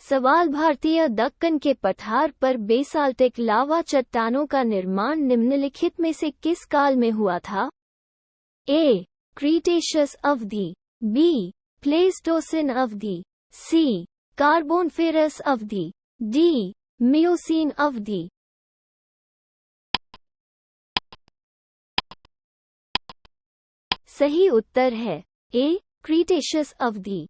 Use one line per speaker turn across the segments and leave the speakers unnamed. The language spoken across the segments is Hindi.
सवाल भारतीय दक्कन के पठार पर बेसाल्टिक लावा चट्टानों का निर्माण निम्नलिखित में से किस काल में हुआ था? ए. क्रीटेशियस अवधि, बी. प्लेस्टोसिन अवधि, सी. कार्बोनफेरस अवधि, डी. मियोसीन अवधि। सही उत्तर है ए. क्रीटेशियस अवधि।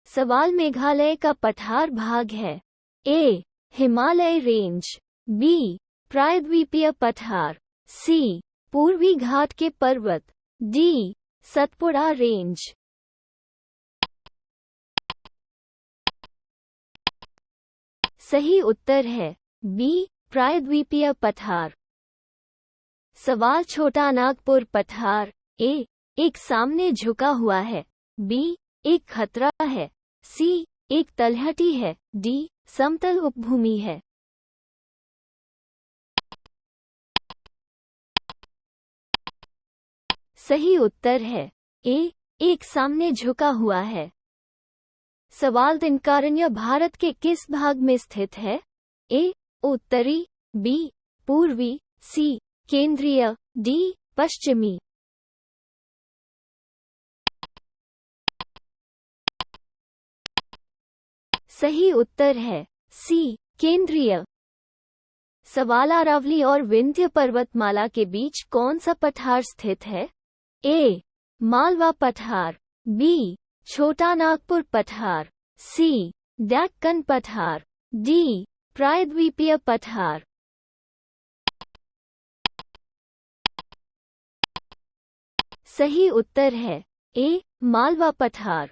सवाल मेघालय का पठार भाग है। ए. Himalaya range, B. प्रायद्वीपीय पठार, सी. पूर्वी घाट के पर्वत, डी. सतपुड़ा रेंज। सही उत्तर है बी. प्रायद्वीपीय पठार। सवाल छोटा नागपुर पठार ए. एक सामने झुका हुआ है, बी. एक खतरा है, सी. एक तलहटी है, डी. समतल उपभूमि है। सही उत्तर है ए. एक सामने झुका हुआ है। सवाल तिनकारण्य भारत के किस भाग में स्थित है? ए. उत्तरी, बी. पूर्वी, सी. केंद्रीय, डी. पश्चिमी। सही उत्तर है सी. केंद्रीय। सवाल अरावली और विंध्य पर्वतमाला के बीच कौन सा पठार स्थित है? ए. मालवा पठार, बी. छोटा नागपुर पठार, सी. डेक्कन पठार, डी. प्रायद्वीपीय पठार। सही उत्तर है ए. मालवा पठार।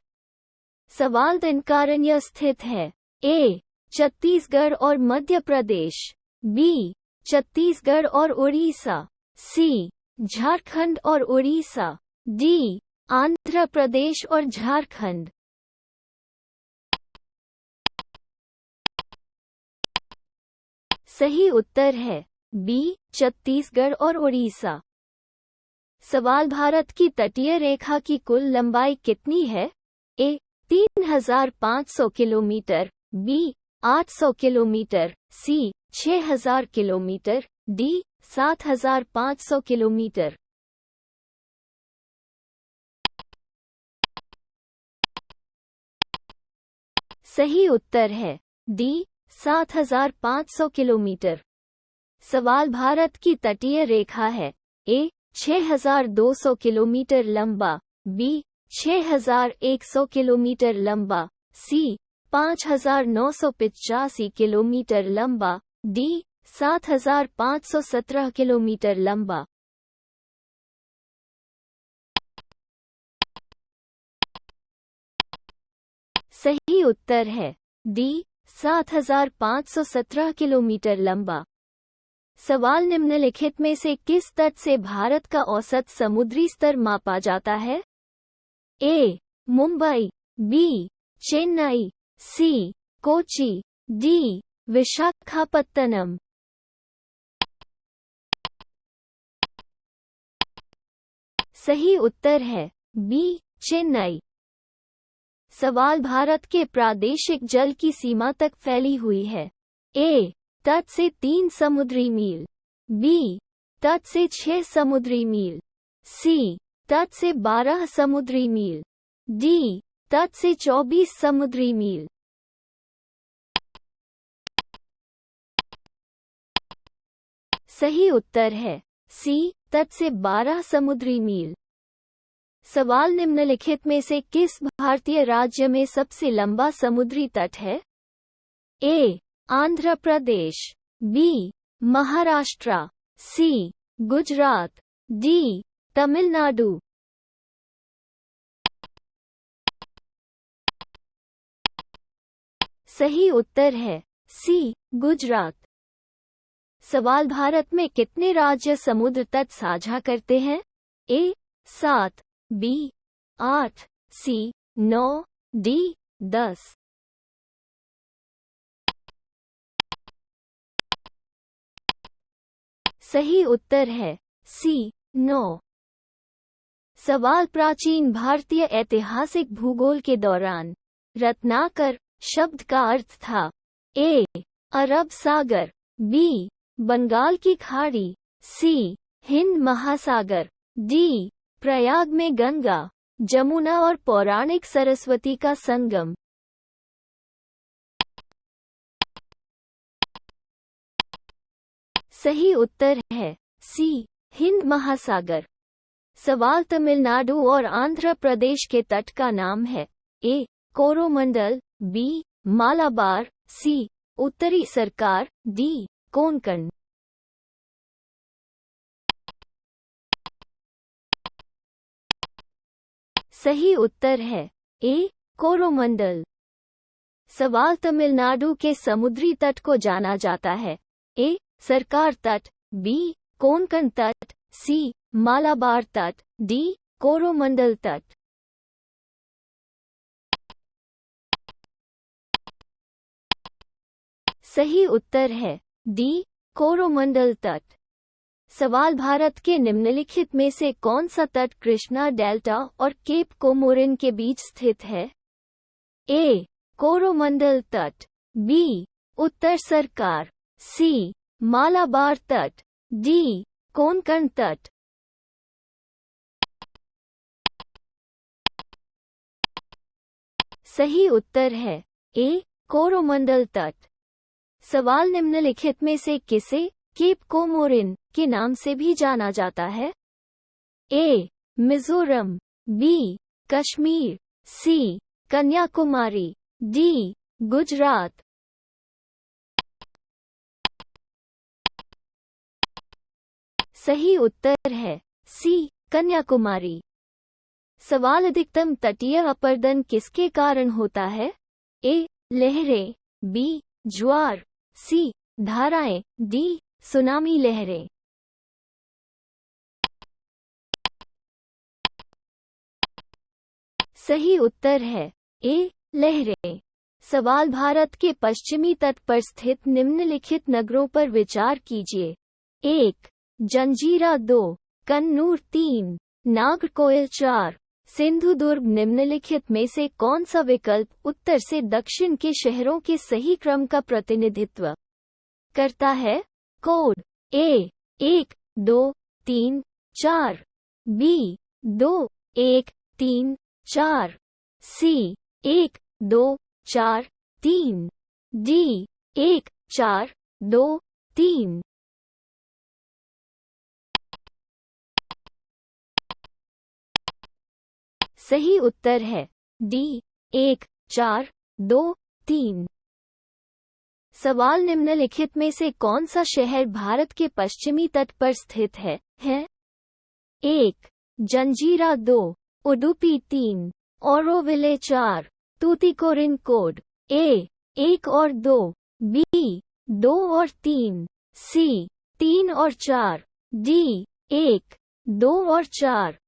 सवाल तिनकारण्य स्थित है। ए. छत्तीसगढ़ और मध्य प्रदेश, बी. छत्तीसगढ़ और उड़ीसा, सी. झारखंड और उड़ीसा, डी. आंध्र प्रदेश और झारखंड। सही उत्तर है बी. छत्तीसगढ़ और उड़ीसा। सवाल भारत की तटीय रेखा की कुल लंबाई कितनी है? ए. 3500 किलोमीटर, बी. 800 किलोमीटर, सी. 6000 किलोमीटर, डी. 7500 किलोमीटर। सही उत्तर है डी. 7500 किलोमीटर। सवाल भारत की तटीय रेखा है। ए. 6200 किलोमीटर लंबा, बी. 6100 किलोमीटर लंबा, सी. 5985 किलोमीटर लंबा, डी. 7517 किलोमीटर लंबा। सही उत्तर है डी. 7517 किलोमीटर लंबा। सवाल निम्नलिखित में से किस तट से भारत का औसत समुद्री स्तर मापा जाता है? ए. मुंबई, बी. चेन्नई, सी. कोची, डी. विशाखापत्तनम। सही उत्तर है बी. चेन्नई। सवाल भारत के प्रादेशिक जल की सीमा तक फैली हुई है। ए. तट से 3 समुद्री मील, बी. तट से 6 समुद्री मील, सी. तट से 12 समुद्री मील, डी. तट से 24 समुद्री मील। सही उत्तर है सी. तट से 12 समुद्री मील। सवाल निम्नलिखित में से किस भारतीय राज्य में सबसे लंबा समुद्री तट है? ए. आंध्र प्रदेश, बी. महाराष्ट्र, सी. गुजरात, डी. तमिलनाडु। सही उत्तर है सी. गुजरात। सवाल भारत में कितने राज्य समुद्र तट साझा करते हैं? ए. 7, बी. 8, सी. 9, डी. 10। सही उत्तर है सी. 9। सवाल प्राचीन भारतीय ऐतिहासिक भूगोल के दौरान रत्नाकर, शब्द का अर्थ था? ए. अरब सागर, बी. बंगाल की खाड़ी, सी. हिंद महासागर, डी. प्रयाग में गंगा, जमुना और पौराणिक सरस्वती का संगम। सही उत्तर है सी. हिंद महासागर। सवाल तमिलनाडु और आंध्र प्रदेश के तट का नाम है। ए. कोरोमंडल, बी. मालाबार, सी. उत्तरी सरकार, डी. कोंकण। सही उत्तर है ए. कोरोमंडल। सवाल तमिलनाडु के समुद्री तट को जाना जाता है। ए. सरकार तट, बी. कोंकण तट, सी. मालाबार तट, डी. कोरोमंडल तट। सही उत्तर है डी. कोरोमंडल तट। सवाल भारत के निम्नलिखित में से कौन सा तट कृष्णा डेल्टा और केप कोमोरिन के बीच स्थित है? ए. कोरोमंडल तट, बी. उत्तर सरकार, सी. मालाबार तट, डी. कोंकण तट। सही उत्तर है ए. कोरोमंडल तट। सवाल निम्नलिखित में से किसे केप कोमोरिन के नाम से भी जाना जाता है? ए. मिजोरम, बी. कश्मीर, सी. कन्याकुमारी, डी. गुजरात। सही उत्तर है सी. कन्याकुमारी। सवाल अधिकतम तटीय अपरदन किसके कारण होता है? ए. लहरें, बी. ज्वार, सी. धाराएं, डी. सुनामी लहरें। सही उत्तर है ए. लहरें। सवाल भारत के पश्चिमी तट पर स्थित निम्नलिखित नगरों पर विचार कीजिए। 1. जंजीरा, 2. कन्नूर, 3. नागरकोइल, 4. सिंधुदुर्ग। निम्नलिखित में से कौन सा विकल्प उत्तर से दक्षिण के शहरों के सही क्रम का प्रतिनिधित्व करता है? कोड ए. 1, 2, 3, 4, बी. 2, 1, 3, 4, सी. 1, 2, 4, 3, डी. 1, 4, 2, 3। सही उत्तर है डी. 1, 4, 2, 3। सवाल निम्नलिखित में से कौन सा शहर भारत के पश्चिमी तट पर स्थित है? 1. जंजीरा, 2. उडुपी, 3. ओरोविले, 4. तूतीकोरिन। कोड ए. 1 और 2, बी. 2 और 3, सी. 3 और 4, डी. 1, 2 और 4।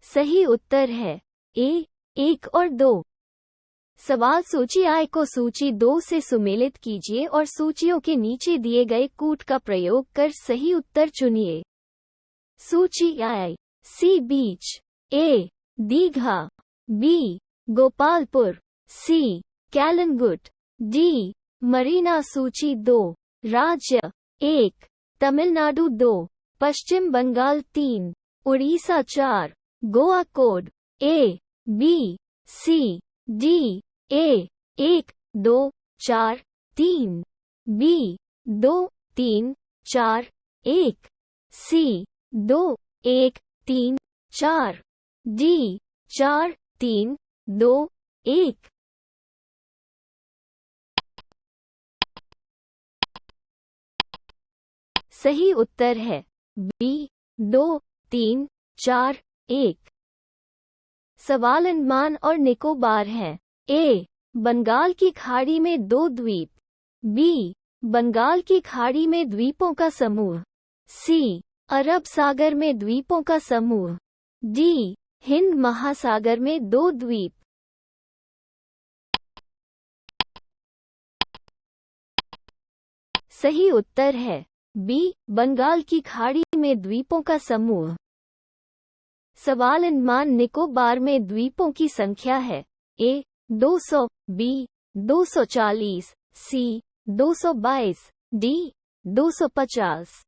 सही उत्तर है ए. 1 और 2। सवाल सूची I को सूची 2 से सुमेलित कीजिए और सूचियों के नीचे दिए गए कूट का प्रयोग कर सही उत्तर चुनिए। सूची I. Sea. Beach, A. Digha, B. Gopalpur, C. Calangute, D. Marina. सूची 2. राज्य 1. Tamil Nadu, 2. Paschim Bengal, 3. Odisha, 4. Goa. Code A. B. C. D. A. 1, 2, 4, 3, B. 2, 3, 4, 1, C. 2, 1, 3, 4, D. 4, 3, 2, 1। सही उत्तर है बी. 2, 3, 4, 1। सवाल अंडमान और निकोबार है। ए. बंगाल की खाड़ी में 2 द्वीप, बी. बंगाल की खाड़ी में द्वीपों का समूह, सी. अरब सागर में द्वीपों का समूह, डी. हिंद महासागर में 2 द्वीप। सही उत्तर है बी. बंगाल की खाड़ी में द्वीपों का समूह। सवाल अंडमान निकोबार में द्वीपों की संख्या है। ए 200, बी 240, सी 222, डी 250।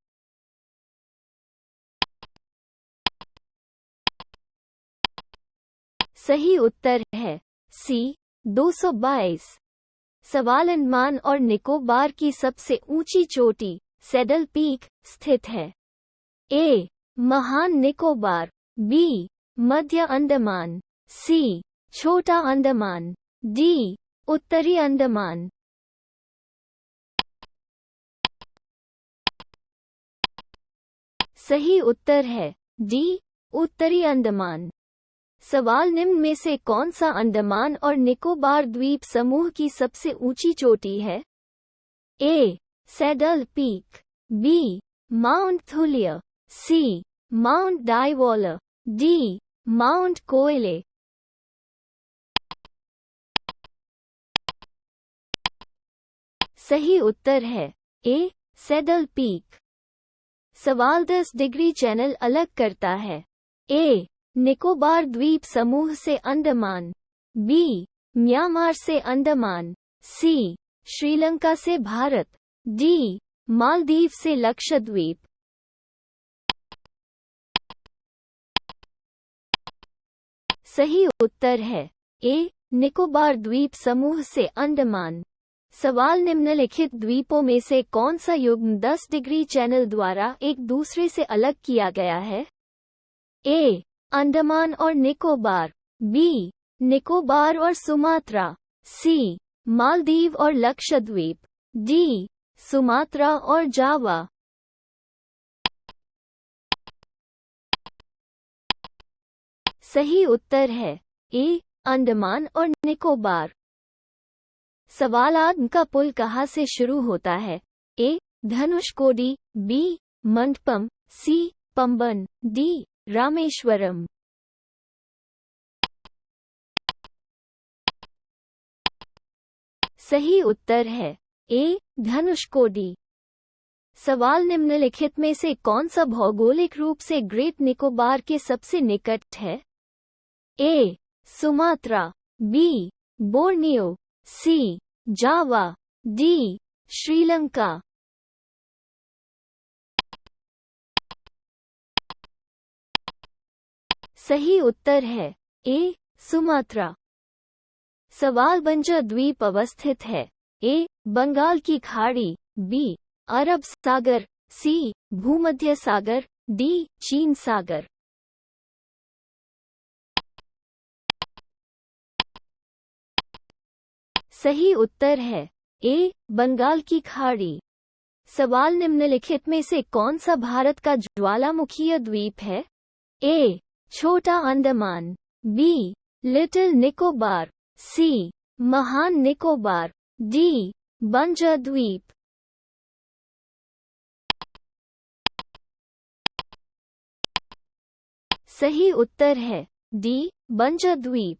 सही उत्तर है सी 222। सवाल अंडमान और निकोबार की सबसे ऊंची चोटी सैडल पीक स्थित है। ए महान निकोबार, बी मध्य अंडमान, सी छोटा अंडमान, डी उत्तरी अंडमान। सही उत्तर है डी उत्तरी अंडमान। सवाल निम्न में से कौन सा अंडमान और निकोबार द्वीप समूह की सबसे ऊंची चोटी है? ए सैडल पीक, बी माउंट थुलिया, सी माउंट डाइवॉलर, डी माउंट कोयले। सही उत्तर है ए सैडल पीक। सवाल 10 डिग्री चैनल अलग करता है। ए निकोबार द्वीप समूह से अंडमान, बी म्यांमार से अंडमान, सी श्रीलंका से भारत, डी मालदीव से लक्षद्वीप। सही उत्तर है ए निकोबार द्वीप समूह से अंडमान। सवाल निम्नलिखित द्वीपों में से कौन सा युग्म 10 डिग्री चैनल द्वारा एक दूसरे से अलग किया गया है? ए अंडमान और निकोबार, बी निकोबार और सुमात्रा, सी मालदीव और लक्षद्वीप, डी सुमात्रा और जावा। सही उत्तर है ए अंडमान और निकोबार। सवाल आदम का पुल कहाँ से शुरू होता है? ए धनुषकोडी, बी मंडपम, सी पंबन, डी रामेश्वरम। सही उत्तर है ए धनुषकोडी। सवाल निम्नलिखित में से कौन सा भौगोलिक रूप से ग्रेट निकोबार के सबसे निकट है? ए सुमात्रा, बी बोर्नियो, सी जावा, डी श्रीलंका। सही उत्तर है ए सुमात्रा। सवाल बंजर द्वीप अवस्थित है। ए बंगाल की खाड़ी, बी अरब सागर, सी भूमध्य सागर, डी चीन सागर। सही उत्तर है ए बंगाल की खाड़ी। सवाल निम्नलिखित में से कौन सा भारत का ज्वालामुखीय द्वीप है? ए छोटा अंडमान, बी लिटिल निकोबार, सी महान निकोबार, डी बंजर द्वीप। सही उत्तर है डी बंजर द्वीप।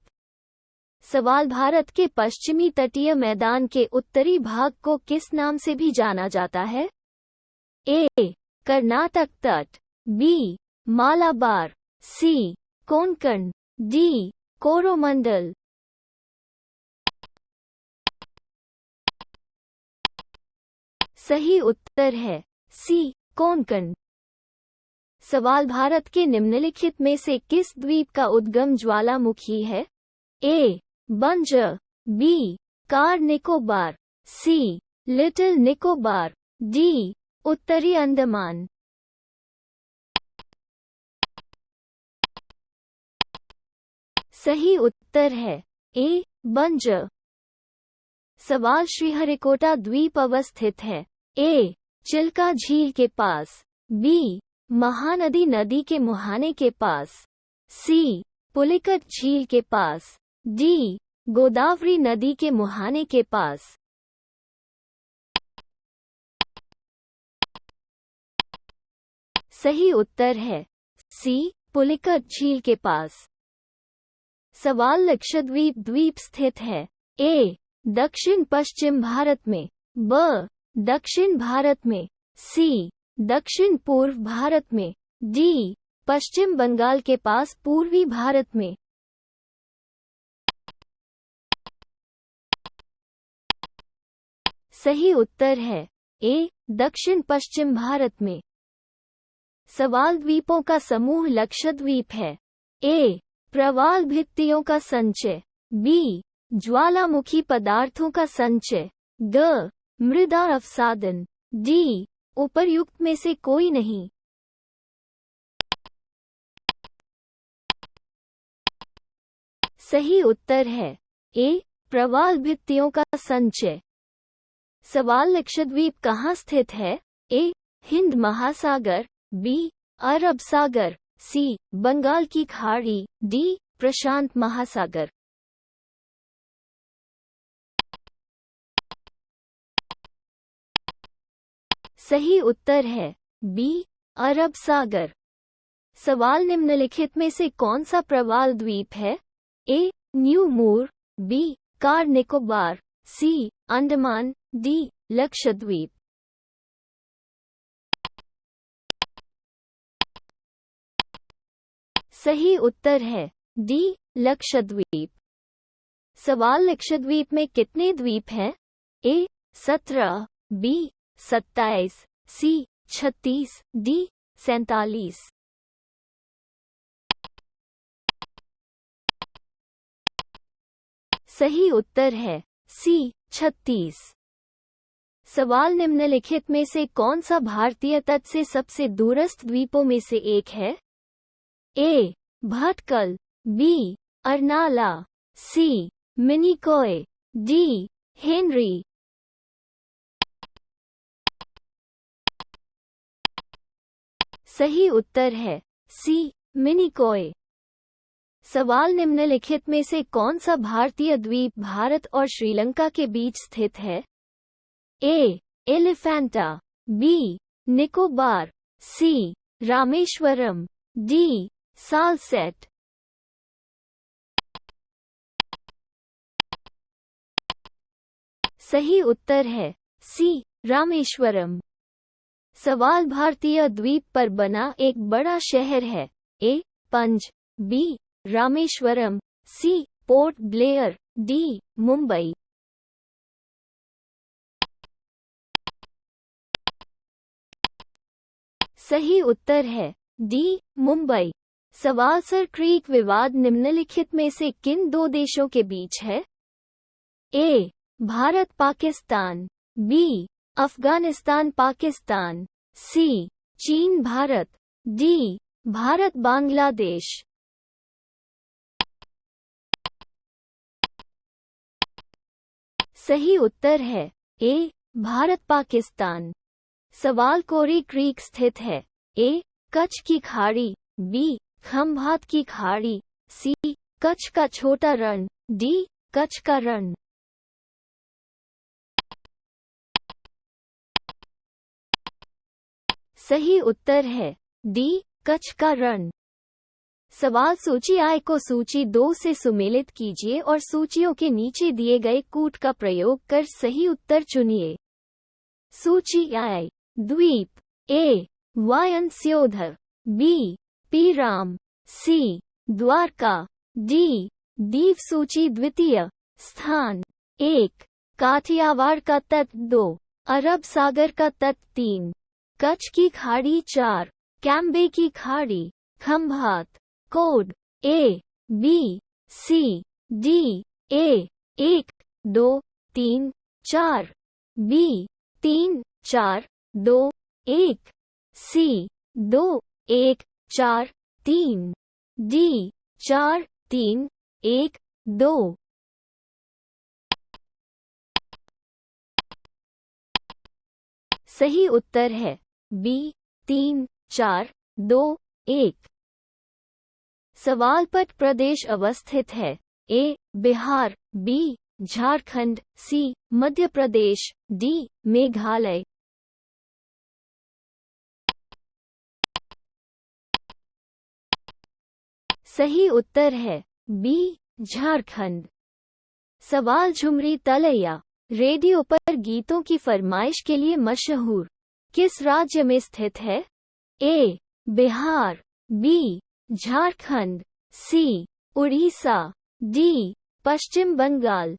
सवाल भारत के पश्चिमी तटीय मैदान के उत्तरी भाग को किस नाम से भी जाना जाता है? ए कर्नाटक तट, बी मालाबार, सी कोंकण, डी कोरोमंडल। सही उत्तर है सी कोंकण। सवाल भारत के निम्नलिखित में से किस द्वीप का उद्गम ज्वालामुखी है? ए बंजर, बी कार निकोबार, सी लिटिल निकोबार, डी उत्तरी अंडमान। सही उत्तर है ए बंजर। सवाल श्रीहरिकोटा द्वीप अवस्थित है। ए चिल्का झील के पास, बी महानदी नदी के मुहाने के पास, सी पुलिकट झील के पास, डी गोदावरी नदी के मुहाने के पास। सही उत्तर है सी पुलिकट झील के पास। सवाल लक्षद्वीप द्वीप स्थित है। ए दक्षिण पश्चिम भारत में, ब दक्षिण भारत में, सी दक्षिण पूर्व भारत में, डी पश्चिम बंगाल के पास पूर्वी भारत में। सही उत्तर है ए, दक्षिण पश्चिम भारत में। सवाल द्वीपों का समूह लक्षद्वीप है। ए, प्रवाल भित्तियों का संचय। बी, ज्वालामुखी पदार्थों का संचय। ग, मृदा अवसादन। डी, उपर्युक्त में से कोई नहीं। सही उत्तर है ए, प्रवाल भित्तियों का संचय। सवाल लक्षद्वीप कहाँ स्थित है? ए, हिंद महासागर। बी, अरब सागर। सी, बंगाल की खाड़ी। डी, प्रशांत महासागर। सही उत्तर है बी, अरब सागर। सवाल निम्नलिखित में से कौन सा प्रवाल द्वीप है? A, New Moore. B, Car Nicobar. C, Andaman. D, Lakshadweep. सही उत्तर है डी, लक्षद्वीप। सवाल लक्षद्वीप में कितने द्वीप हैं? ए, 17। बी, 27। सी, 36। डी, 47। सही उत्तर है सी, 36। सवाल निम्नलिखित में से कौन सा भारतीय तट से सबसे दूरस्थ द्वीपों में से एक है? A, Bhatkal. B, Arnala. C, Minicoy. D, Henry. सही उत्तर है सी, मिनिकॉय। सवाल निम्नलिखित में से कौन सा भारतीय द्वीप भारत और श्रीलंका के बीच स्थित है? ए, एलिफेंटा। बी, निकोबार। सी, रामेश्वरम। डी, सालसेट। सही उत्तर है सी, रामेश्वरम। सवाल भारतीय द्वीप पर बना एक बड़ा शहर है। ए, पंज। बी, रामेश्वरम। सी, पोर्ट ब्लेयर। डी, मुंबई। सही उत्तर है डी, मुंबई। सवाल सर क्रीक विवाद निम्नलिखित में से किन दो देशों के बीच है? ए, भारत पाकिस्तान। बी, अफगानिस्तान पाकिस्तान। सी, चीन भारत। डी, भारत बांग्लादेश। सही उत्तर है ए, भारत पाकिस्तान। सवाल कोरी क्रीक स्थित है। ए, कच्छ की खाड़ी। बी, खंभात की खाड़ी। सी, कच्छ का छोटा रण। डी, कच्छ का रण। सही उत्तर है डी, कच्छ का रण। सवाल सूची आय को सूची 2 से सुमेलित कीजिए और सूचियों के नीचे दिए गए कूट का प्रयोग कर सही उत्तर चुनिए। सूची आय। द्वीप। ए, वायनस्योधर। बी, पीराम। सी, द्वारका। डी, दीव। सूची द्वितीय। स्थान 1, काठियावाड़ का तट। 2, अरब सागर का तट। 3, कच्छ की खाड़ी। 4, कैम्बे की खाड़ी। Khambhat. Code A, B, C, D. A, 1, 2, 3, 4। B, 3, 4, 2, 1। C, 2, 1, 4, 3। D, 4, 3, 1, 2। सही उत्तर है बी, 3, 4, 2, 1। सवाल पट प्रदेश अवस्थित है। ए, बिहार। बी, झारखंड। सी, मध्य प्रदेश। डी, मेघालय। सही उत्तर है बी, झारखंड। सवाल झुमरी तलैया रेडियो पर गीतों की फरमाइश के लिए मशहूर किस राज्य में स्थित है? ए, बिहार। बी झारखंड, सी उड़ीसा, डी पश्चिम बंगाल।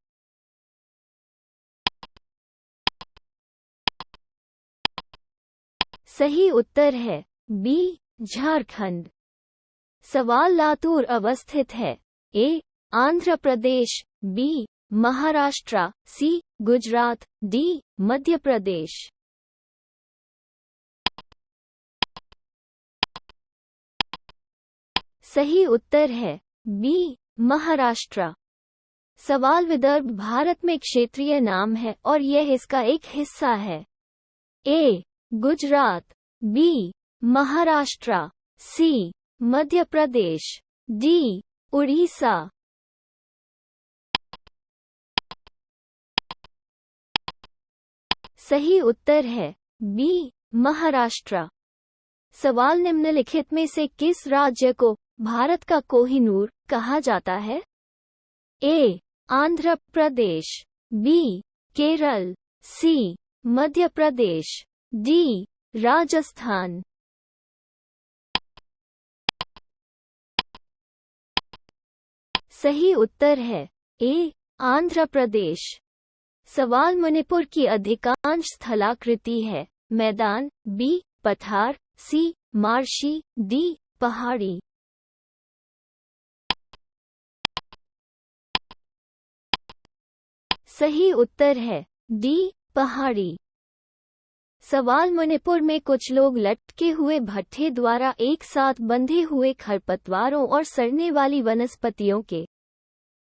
सही उत्तर है बी झारखंड। सवाल लातूर अवस्थित है। ए आंध्र प्रदेश, बी महाराष्ट्र, सी गुजरात, डी मध्य प्रदेश। सही उत्तर है बी महाराष्ट्र। सवाल विदर्भ भारत में क्षेत्रीय नाम है और यह इसका एक हिस्सा है। ए गुजरात, बी महाराष्ट्र, सी मध्य प्रदेश, डी उड़ीसा। सही उत्तर है बी महाराष्ट्र। सवाल निम्नलिखित में से किस राज्य को भारत का कोहिनूर कहा जाता है? ए आंध्र प्रदेश, बी केरल, सी मध्य प्रदेश, डी राजस्थान। सही उत्तर है ए आंध्र प्रदेश। सवाल मणिपुर की अधिकांश स्थलाकृति है। मैदान, बी पठार, सी मार्शी, डी पहाड़ी। सही उत्तर है डी पहाड़ी। सवाल मणिपुर में कुछ लोग लटके हुए भट्ठे द्वारा एक साथ बंधे हुए खरपतवारों और सड़ने वाली वनस्पतियों के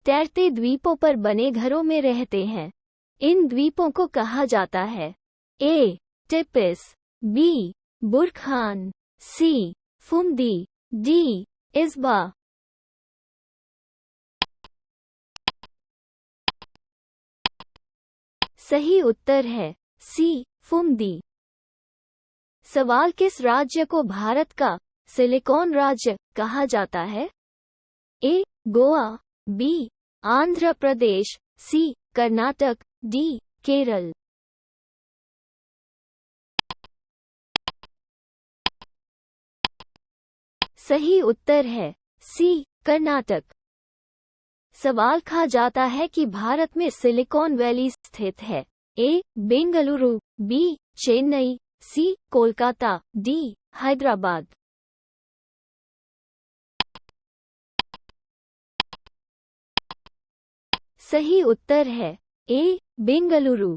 तैरते द्वीपों पर बने घरों में रहते हैं। इन द्वीपों को कहा जाता है? ए टिपिस, बी बुरखान, सी फुमदी, डी इस्बा। सही उत्तर है सी फुमदी। सवाल किस राज्य को भारत का सिलिकॉन राज्य कहा जाता है? ए गोवा, बी आंध्र प्रदेश, सी कर्नाटक, डी केरल। सही उत्तर है सी कर्नाटक। सवाल कहा जाता है कि भारत में सिलिकॉन वैली स्थित है। ए बेंगलुरु, बी चेन्नई, सी कोलकाता, डी हैदराबाद। सही उत्तर है ए बेंगलुरु।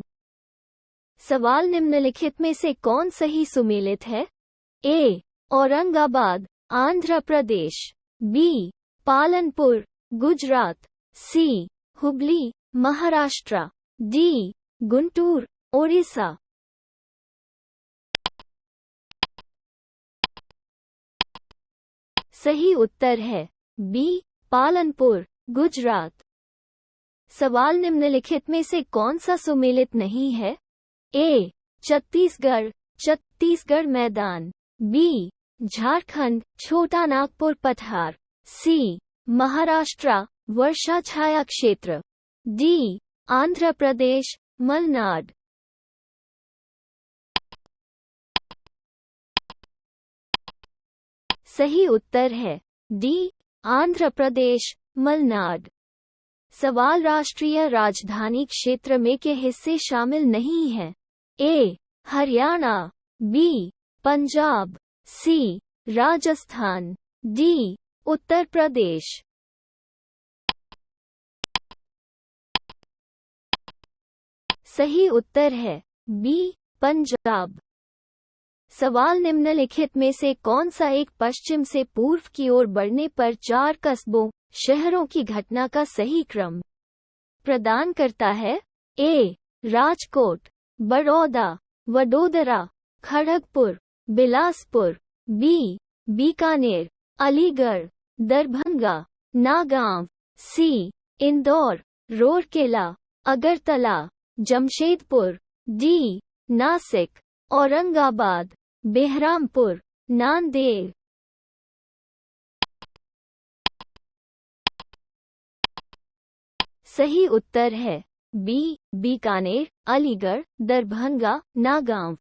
सवाल निम्नलिखित में से कौन सही सुमेलित है? ए औरंगाबाद, आंध्र प्रदेश, बी पालनपुर, गुजरात, सी हुबली, महाराष्ट्र, डी गुंटूर, ओडिशा। सही उत्तर है बी पालनपुर, गुजरात। सवाल निम्नलिखित में से कौन सा सुमेलित नहीं है? ए छत्तीसगढ़, छत्तीसगढ़ मैदान, बी झारखंड, छोटा नागपुर पठार, सी महाराष्ट्र, वर्षा छाया क्षेत्र, डी आंध्र प्रदेश, मलनाड। सही उत्तर है डी आंध्र प्रदेश, मलनाड। सवाल राष्ट्रीय राजधानी क्षेत्र में के हिस्से शामिल नहीं हैं? ए हरियाणा, बी पंजाब, सी राजस्थान, डी उत्तर प्रदेश। सही उत्तर है बी पंजाब। सवाल निम्नलिखित में से कौन सा एक पश्चिम से पूर्व की ओर बढ़ने पर 4 कस्बों शहरों की घटना का सही क्रम प्रदान करता है? ए राजकोट, बड़ौदा, वडोदरा, खड़गपुर, बिलासपुर, बी बीकानेर, अलीगढ़, दरभंगा, नागांव, सी इंदौर, रूरकेला, अगरतला, जमशेदपुर, डी नासिक, औरंगाबाद, बेहरामपुर, नांदेड़। सही उत्तर है बी बीकानेर, अलीगढ़, दरभंगा, नागांव।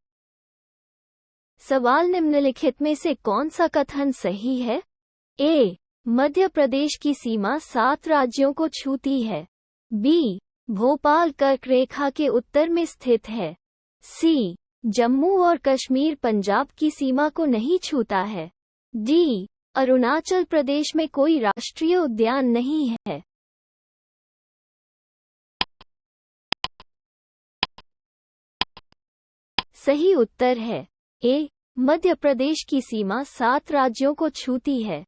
सवाल निम्नलिखित में से कौन सा कथन सही है? ए. मध्य प्रदेश की सीमा 7 राज्यों को छूती है। बी. भोपाल कर्क रेखा के उत्तर में स्थित है। सी. जम्मू और कश्मीर पंजाब की सीमा को नहीं छूता है। डी. अरुणाचल प्रदेश में कोई राष्ट्रीय उद्यान नहीं है। सही उत्तर है ए. मध्य प्रदेश की सीमा 7 राज्यों को छूती है।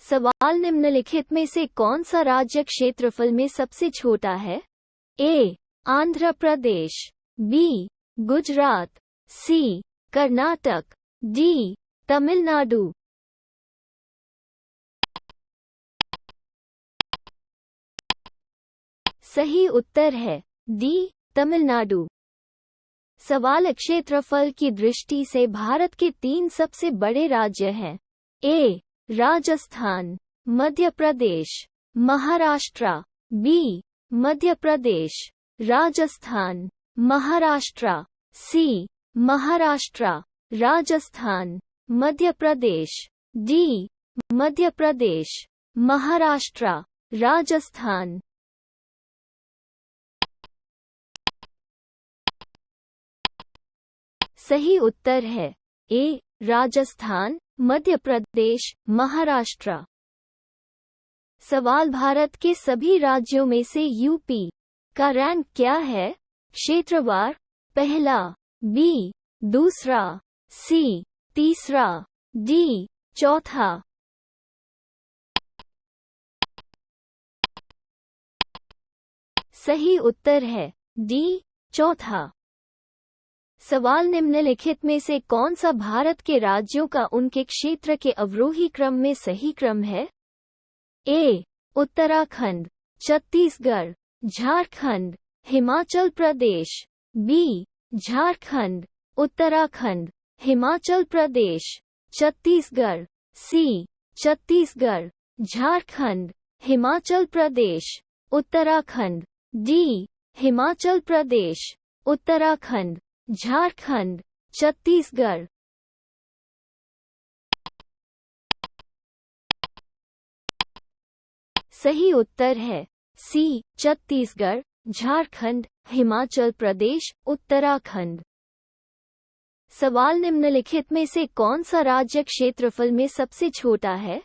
सवाल निम्नलिखित में से कौन सा राज्य क्षेत्रफल में सबसे छोटा है? ए. आंध्र प्रदेश, बी. गुजरात, सी. कर्नाटक, डी. तमिलनाडु। सही उत्तर है डी. तमिलनाडु। सवाल क्षेत्रफल की दृष्टि से भारत के 3 सबसे बड़े राज्य हैं। ए. राजस्थान, मध्य प्रदेश, महाराष्ट्र, बी. मध्य प्रदेश, राजस्थान, महाराष्ट्र, सी. महाराष्ट्र, राजस्थान, मध्य प्रदेश, डी. मध्य प्रदेश, महाराष्ट्र, राजस्थान। सही उत्तर है ए. राजस्थान, मध्य प्रदेश, महाराष्ट्र। सवाल भारत के सभी राज्यों में से यूपी का रैंक क्या है? क्षेत्रवार, पहला, बी. दूसरा, सी. तीसरा, डी. चौथा। सही उत्तर है डी. चौथा। सवाल निम्नलिखित में से कौन सा भारत के राज्यों का उनके क्षेत्र के अवरोही क्रम में सही क्रम है? ए. उत्तराखंड, छत्तीसगढ़, झारखंड, हिमाचल प्रदेश, बी. झारखंड, उत्तराखंड, हिमाचल प्रदेश, छत्तीसगढ़, सी. छत्तीसगढ़, झारखंड, हिमाचल प्रदेश, उत्तराखंड, डी. हिमाचल प्रदेश, उत्तराखंड, झारखंड, छत्तीसगढ़। सही उत्तर है सी. छत्तीसगढ़, झारखंड, हिमाचल प्रदेश, उत्तराखंड। सवाल निम्नलिखित में से कौन सा राज्य क्षेत्रफल में सबसे छोटा है?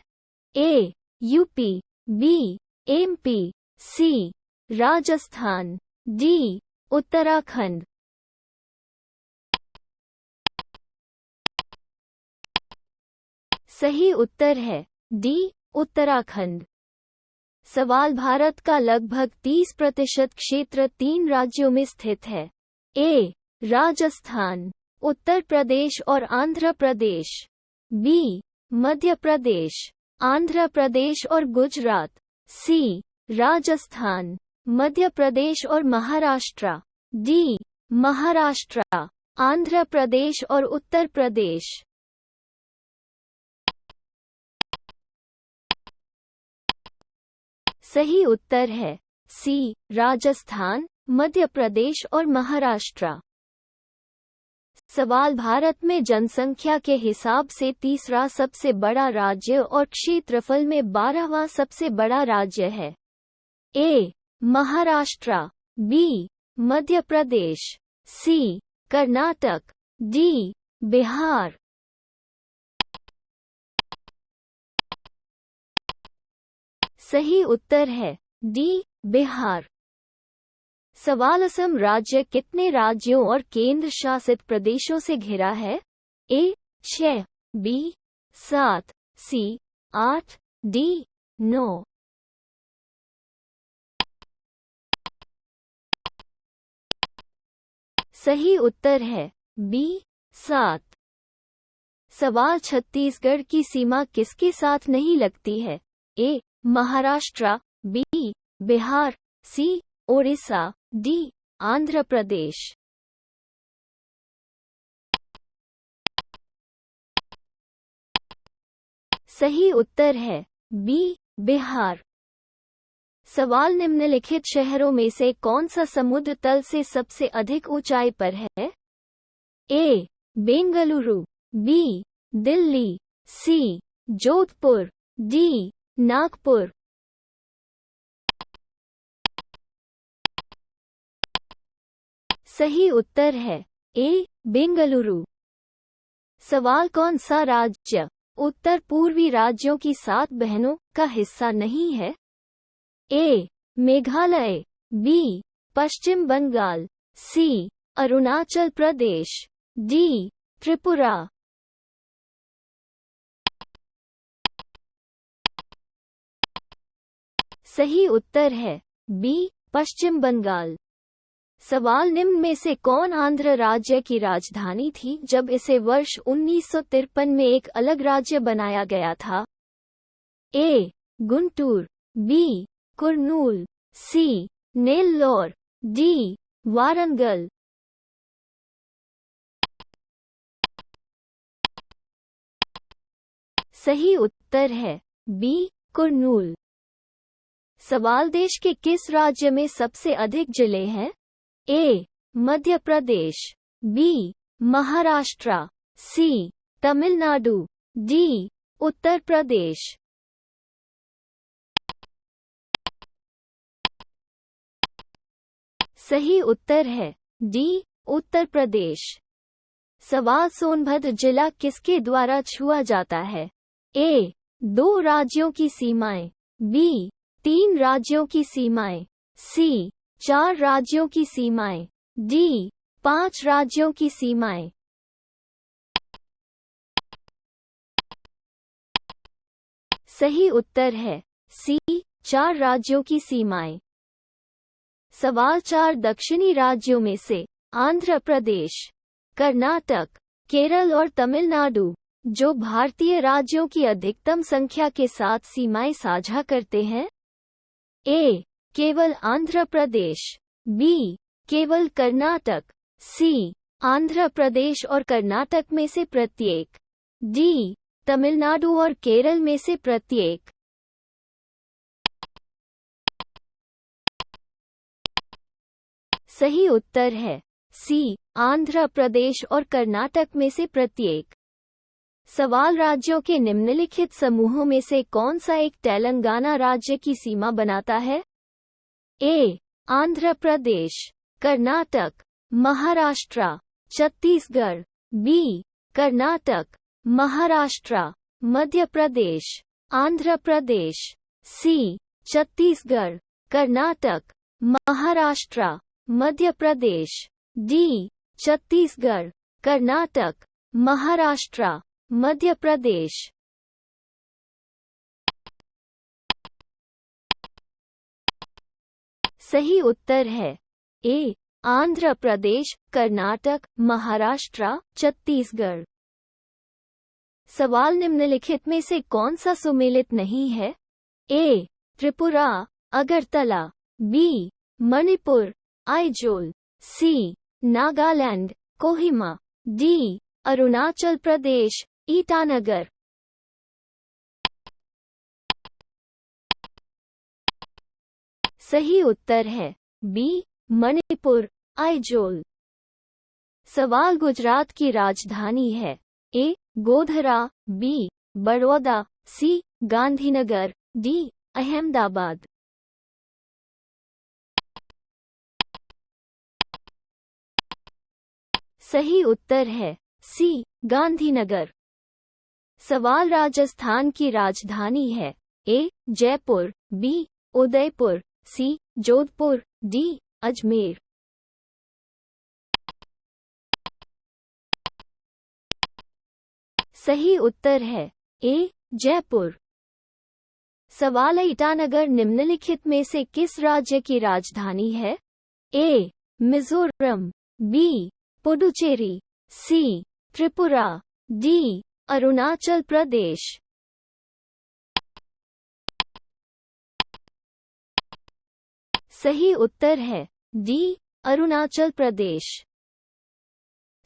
A. UP, B. MP, C. Rajasthan, D. Uttarakhand. सही उत्तर है डी. उत्तराखंड। सवाल भारत का लगभग 30% क्षेत्र 3 राज्यों में स्थित है। ए. राजस्थान, उत्तर प्रदेश और आंध्र प्रदेश, बी. मध्य प्रदेश, आंध्र प्रदेश और गुजरात, सी. राजस्थान, मध्य प्रदेश और महाराष्ट्र, डी. महाराष्ट्र, आंध्र प्रदेश और उत्तर प्रदेश। सही उत्तर है सी. राजस्थान, मध्य प्रदेश और महाराष्ट्र। सवाल भारत में जनसंख्या के हिसाब से तीसरा सबसे बड़ा राज्य और क्षेत्रफल में 12वां सबसे बड़ा राज्य है। ए. महाराष्ट्र, बी. मध्य प्रदेश, सी. कर्नाटक, डी. बिहार। सही उत्तर है डी. बिहार। सवाल असम राज्य कितने राज्यों और केंद्र शासित प्रदेशों से घिरा है? ए. 6, बी. 7, सी. 8, डी. 9। सही उत्तर है बी. 7। सवाल छत्तीसगढ़ की सीमा किसके साथ नहीं लगती है? ए. महाराष्ट्र, बी. बिहार, सी. ओडिशा, डी. आंध्र प्रदेश। सही उत्तर है बी. बिहार। सवाल निम्नलिखित शहरों में से कौन सा समुद्र तल से सबसे अधिक ऊंचाई पर है? ए. बेंगलुरु, बी दिल्ली, सी जोधपुर, डी नागपुर। सही उत्तर है ए बेंगलुरु। सवाल, कौन सा राज्य उत्तर पूर्वी राज्यों की 7 बहनों का हिस्सा नहीं है? ए मेघालय, बी पश्चिम बंगाल, सी अरुणाचल प्रदेश, डी त्रिपुरा। सही उत्तर है बी पश्चिम बंगाल। सवाल, निम्न में से कौन आंध्र राज्य की राजधानी थी जब इसे वर्ष 1953 में एक अलग राज्य बनाया गया था? ए गुंटूर, बी कुर्नूल, सी नेल्लोर, डी वारंगल। सही उत्तर है बी कुर्नूल। सवाल, देश के किस राज्य में सबसे अधिक जिले हैं? ए मध्य प्रदेश, बी महाराष्ट्र, सी तमिलनाडु, डी उत्तर प्रदेश। सही उत्तर है डी उत्तर प्रदेश। सवाल, सोनभद्र जिला किसके द्वारा छुआ जाता है? ए 2 राज्यों की सीमाएं, बी 3 राज्यों की सीमाएं, सी 4 राज्यों की सीमाएं, डी 5 राज्यों की सीमाएं। सही उत्तर है सी 4 राज्यों की सीमाएं। सवाल, 4 दक्षिणी राज्यों में से आंध्र प्रदेश, कर्नाटक, केरल और तमिलनाडु जो भारतीय राज्यों की अधिकतम संख्या के साथ सीमाएं साझा करते हैं? ए केवल आंध्र प्रदेश, बी केवल कर्नाटक, सी आंध्र प्रदेश और कर्नाटक में से प्रत्येक, डी तमिलनाडु और केरल में से प्रत्येक। सही उत्तर है सी आंध्र प्रदेश और कर्नाटक में से प्रत्येक। सवाल, राज्यों के निम्नलिखित समूहों में से कौन सा एक तेलंगाना राज्य की सीमा बनाता है? ए आंध्र प्रदेश, कर्नाटक, महाराष्ट्र, छत्तीसगढ़, बी कर्नाटक, महाराष्ट्र, मध्य प्रदेश, आंध्र प्रदेश, सी छत्तीसगढ़, कर्नाटक, महाराष्ट्र, मध्य प्रदेश, डी छत्तीसगढ़, कर्नाटक, महाराष्ट्र, मध्य प्रदेश। सही उत्तर है ए आंध्र प्रदेश, कर्नाटक, महाराष्ट्र, छत्तीसगढ़। सवाल, निम्नलिखित में से कौन सा सुमेलित नहीं है? ए त्रिपुरा, अगरतला, बी मणिपुर, आइजोल, सी नागालैंड, कोहिमा, डी अरुणाचल प्रदेश, ईटानगर। सही उत्तर है बी मणिपुर, आइजोल। सवाल, गुजरात की राजधानी है? ए गोधरा, बी बड़ौदा, सी गांधीनगर, डी अहमदाबाद। सही उत्तर है सी गांधीनगर। सवाल, राजस्थान की राजधानी है? ए जयपुर, बी उदयपुर, सी जोधपुर, डी अजमेर। सही उत्तर है ए जयपुर। सवाल, ईटानगर निम्नलिखित में से किस राज्य की राजधानी है? ए मिजोरम, बी पुडुचेरी, सी त्रिपुरा, डी अरुणाचल प्रदेश। सही उत्तर है डी अरुणाचल प्रदेश।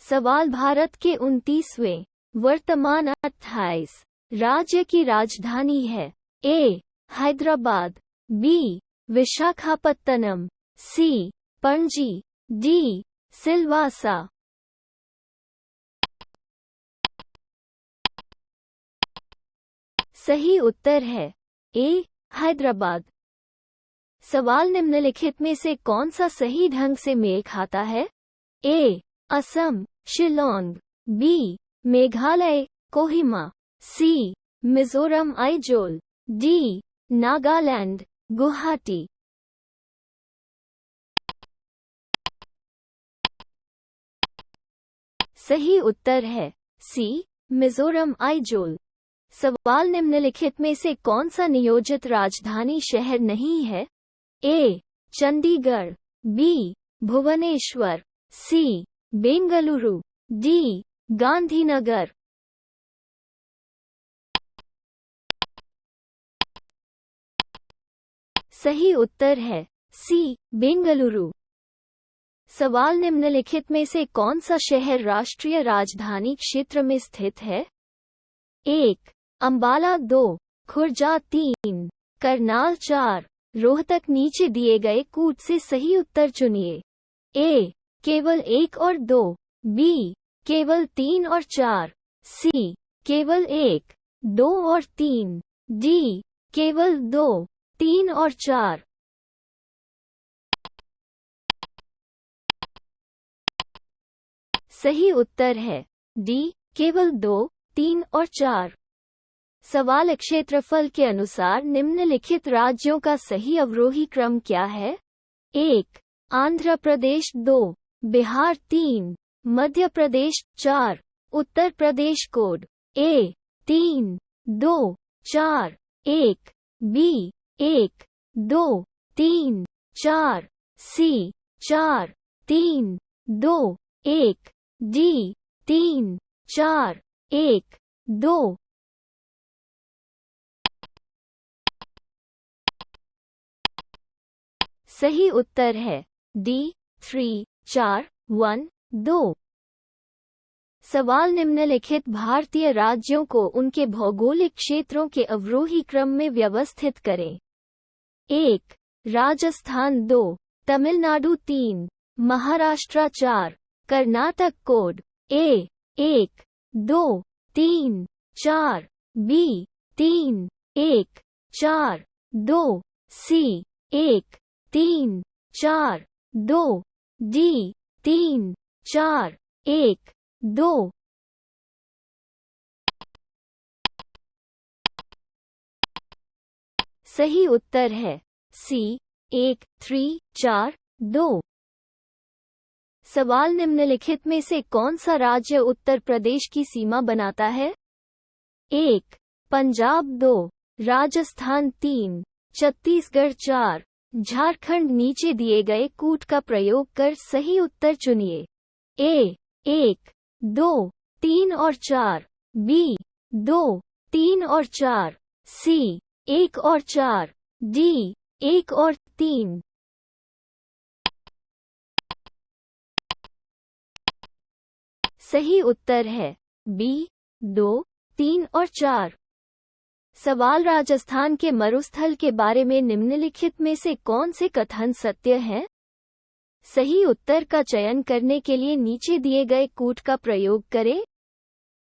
सवाल, भारत के 29वें वर्तमान 28 राज्य की राजधानी है? ए हैदराबाद, बी विशाखापत्तनम, सी पणजी, डी सिलवासा। सही उत्तर है ए, हैदराबाद। सवाल निम्नलिखित में से कौन सा सही ढंग से मेल खाता है? ए, असम, शिलोंग। बी, मेघालय, कोहिमा। सी, मिजोरम, आइजोल। डी, नागालैंड, गुवाहाटी। सही उत्तर है सी, मिजोरम, आइजोल। सवाल निम्नलिखित में से कौन सा नियोजित राजधानी शहर नहीं है? ए, चंडीगढ़। बी, भुवनेश्वर। सी, बेंगलुरु। डी, गांधीनगर। सही उत्तर है सी, बेंगलुरु। सवाल निम्नलिखित में से कौन सा शहर राष्ट्रीय राजधानी क्षेत्र में स्थित है? 1, अंबाला। 2, खुर्जा। 3, करनाल। 4, रोहतक। नीचे दिए गए कूट से सही उत्तर चुनिए। ए, केवल 1 और 2। बी, केवल 3 और 4। सी, केवल 1, 2 और 3। डी, केवल 2, 3 और 4। सही उत्तर है डी, केवल 2, 3 और 4। सवाल क्षेत्रफल के अनुसार निम्नलिखित राज्यों का सही अवरोही क्रम क्या है? 1, आंध्र प्रदेश। 2, बिहार। 3, मध्य प्रदेश। 4, उत्तर प्रदेश। कोड ए, 3, 2, 4, 1। बी, 1, 2, 3, 4। सी, 4, 3, 2, 1। डी, 3, 4, 1, 2। सही उत्तर है डी, 3, 4, 1, 2। सवाल निम्नलिखित भारतीय राज्यों को उनके भौगोलिक क्षेत्रों के अवरोही क्रम में व्यवस्थित करें। 1, राजस्थान। 2, तमिलनाडु। 3, महाराष्ट्र। 4, कर्नाटक। कोड ए, 1, 2, 3, 4। बी, 3, 1, 4, 2। सी, 1, 3, 4, 2। डी, 3, 4, 1, 2। सही उत्तर है सी, 1, 3, 4, 2। सवाल निम्नलिखित में से कौन सा राज्य उत्तर प्रदेश की सीमा बनाता है? 1, पंजाब। 2, राजस्थान। 3, छत्तीसगढ़। 4, झारखंड। नीचे दिए गए कूट का प्रयोग कर सही उत्तर चुनिए। ए, 1, 2, 3 और 4। बी, 2, 3 और 4। सी, 1 और 4। डी, 1 और 3। सही उत्तर है बी, 2, 3 और 4। सवाल राजस्थान के मरुस्थल के बारे में निम्नलिखित में से कौन से कथन सत्य हैं? सही उत्तर का चयन करने के लिए नीचे दिए गए कूट का प्रयोग करें।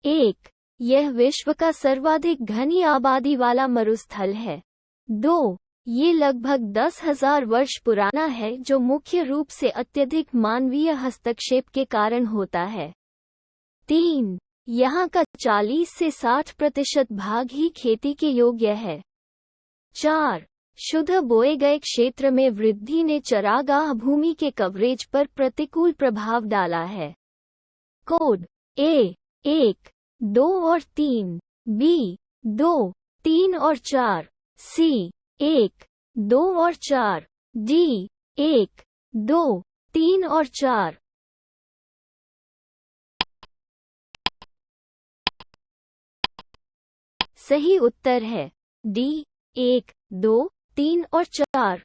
1, यह विश्व का सर्वाधिक घनी आबादी वाला मरुस्थल है। 2, ये लगभग 10,000 वर्ष पुराना है जो मुख्य रूप से अत्यधिक मानवीय हस्तक्षेप के कारण होता है। 3, यहाँ का 40 से 60% भाग ही खेती के योग्य है। 4, शुद्ध बोए गए क्षेत्र में वृद्धि ने चरागाह भूमि के कवरेज पर प्रतिकूल प्रभाव डाला है। कोड ए, 1, 2 और 3। बी, 2, 3 और 4। सी, 1, 2 और 4। डी, 1, 2, 3 और 4। सही उत्तर है डी, 1, 2, 3 और 4।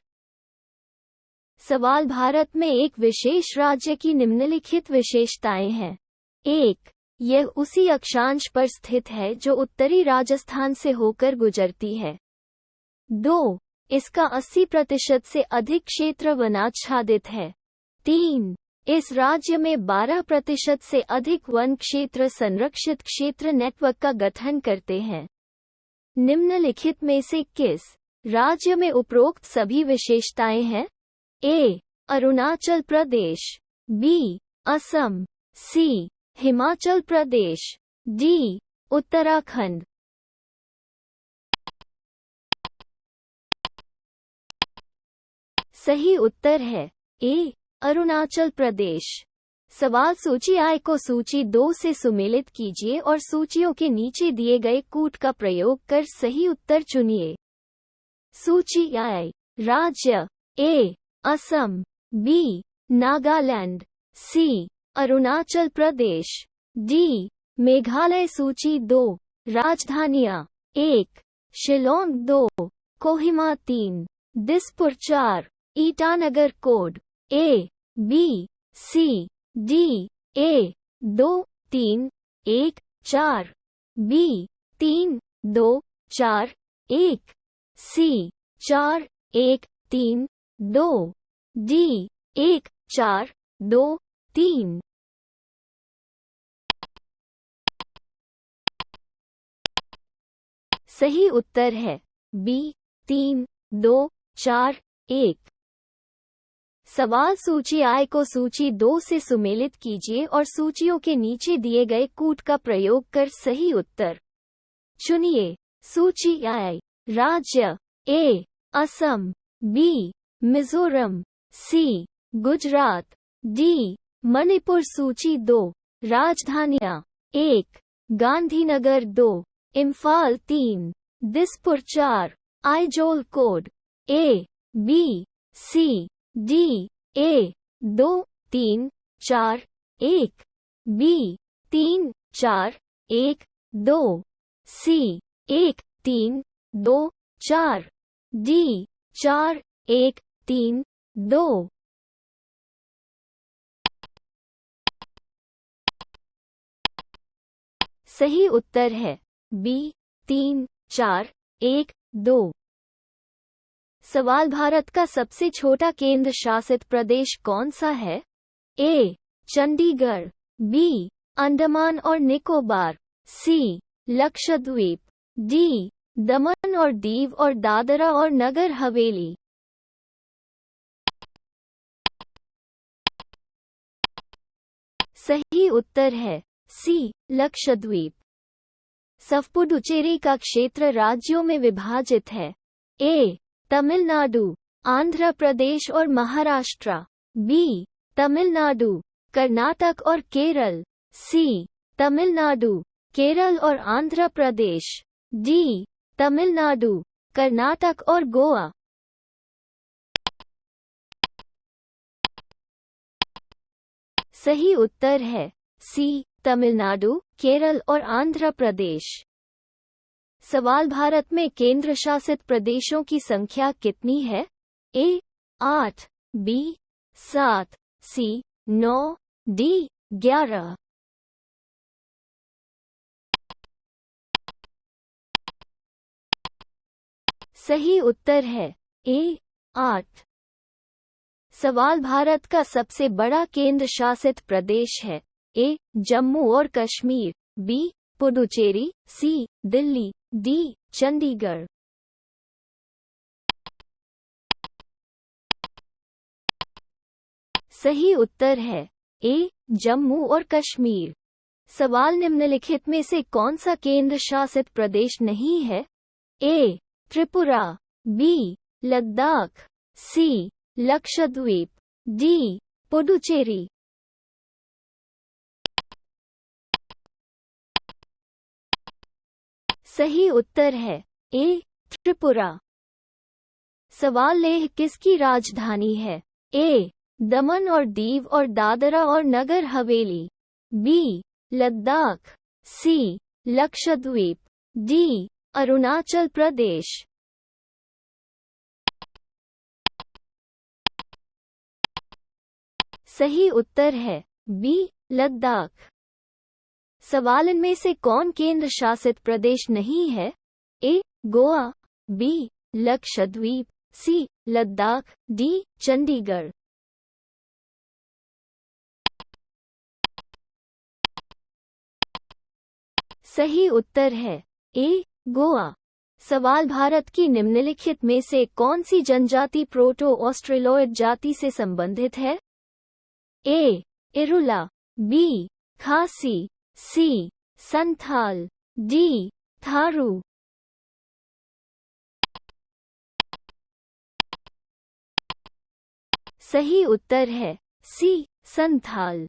सवाल भारत में एक विशेष राज्य की निम्नलिखित विशेषताएं हैं। 1, यह उसी अक्षांश पर स्थित है जो उत्तरी राजस्थान से होकर गुजरती है। 2, इसका 80% से अधिक क्षेत्र वनाच्छादित है। 3, इस राज्य में 12% से अधिक वन क्षेत्र संरक्षित क्षेत्र नेटवर्क का गठन करते हैं। निम्नलिखित में से किस राज्य में उपरोक्त सभी विशेषताएं हैं? ए. अरुणाचल प्रदेश, बी. असम, सी. हिमाचल प्रदेश, डी. उत्तराखंड। सही उत्तर है ए. अरुणाचल प्रदेश। सवाल सूची आय को सूची 2 से सुमेलित कीजिए और सूचियों के नीचे दिए गए कूट का प्रयोग कर सही उत्तर चुनिए। सूची आय। राज्य ए. असम, बी. नागालैंड, सी. अरुणाचल प्रदेश, डी. मेघालय। सूची 2। राजधानियां 1. Shillong 2. Kohima 3. Dispur 4. Itanagar. Code A. B. C. D. A. 2 3 1 4, B. 3 2 4 1, C. 4 1 3 2, D. 1 4 2 3। सही उत्तर है बी. 3 2 4 1। सवाल सूची आय को सूची 2 से सुमेलित कीजिए और सूचियों के नीचे दिए गए कूट का प्रयोग कर सही उत्तर चुनिए। सूची आय। राज्य ए. असम, बी. मिजोरम, सी. गुजरात, डी. मणिपुर। सूची 2। राजधानियां 1. Gandhinagar 2. Imphal 3. Dispur 4. Aizawl. Code A. B. C. D. A. 2 3 4 1, B. 3 4 1 2, C. 1 3 2 4, D. 4 1 3 2। सही उत्तर है बी. 3 4 1 2। सवाल भारत का सबसे छोटा केंद्र शासित प्रदेश कौन सा है? ए. चंडीगढ़, बी. अंडमान और निकोबार, सी. लक्षद्वीप, डी. दमन और दीव और दादरा और नगर हवेली। सही उत्तर है सी. लक्षद्वीप। पुडुचेरी का क्षेत्र राज्यों में विभाजित है। ए. तमिलनाडु, आंध्र प्रदेश और महाराष्ट्र, बी. तमिलनाडु, कर्नाटक और केरल, सी. तमिलनाडु, केरल और आंध्र प्रदेश, डी. तमिलनाडु, कर्नाटक और गोवा। सही उत्तर है सी. तमिलनाडु, केरल और आंध्र प्रदेश। सवाल भारत में केंद्र शासित प्रदेशों की संख्या कितनी है? ए. 8, बी. 7, सी. 9, डी. 11। सही उत्तर है ए. 8। सवाल भारत का सबसे बड़ा केंद्र शासित प्रदेश है। ए. जम्मू और कश्मीर, बी. पुडुचेरी, सी. दिल्ली, डी. चंडीगढ़। सही उत्तर है ए. जम्मू और कश्मीर। सवाल निम्नलिखित में से कौन सा केंद्र शासित प्रदेश नहीं है? ए. त्रिपुरा, बी. लद्दाख, सी. लक्षद्वीप, डी. पुडुचेरी। सही उत्तर है ए. त्रिपुरा। सवाल लेह किसकी राजधानी है? ए. दमन और दीव और दादरा और नगर हवेली, बी. लद्दाख, सी. लक्षद्वीप, डी. अरुणाचल प्रदेश। सही उत्तर है बी. लद्दाख। सवाल इनमें से कौन केंद्र शासित प्रदेश नहीं है? ए. गोवा, बी. लक्षद्वीप, सी. लद्दाख, डी. चंडीगढ़। सही उत्तर है ए. गोवा। सवाल भारत की निम्नलिखित में से कौन सी जनजाति प्रोटो ऑस्ट्रेलोइड जाति से संबंधित है? ए. इरुला, बी. खासी, सी. संथाल, डी. थारू। सही उत्तर है सी. संथाल।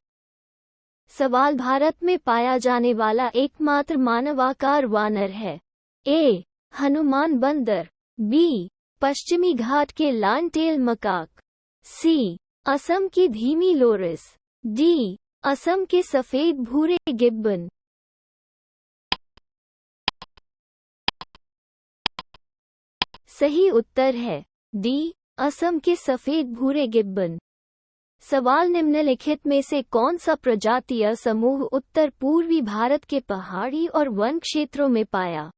सवाल भारत में पाया जाने वाला एकमात्र मानवाकार वानर है? ए. हनुमान बंदर, बी. पश्चिमी घाट के लानटेल मकाक, सी. असम की धीमी लोरिस, डी. असम के सफेद भूरे गिब्बन। सही उत्तर है डी. असम के सफेद भूरे गिब्बन। सवाल निम्नलिखित में से कौन सा प्रजातीय समूह उत्तर पूर्वी भारत के पहाड़ी और वन क्षेत्रों में पाया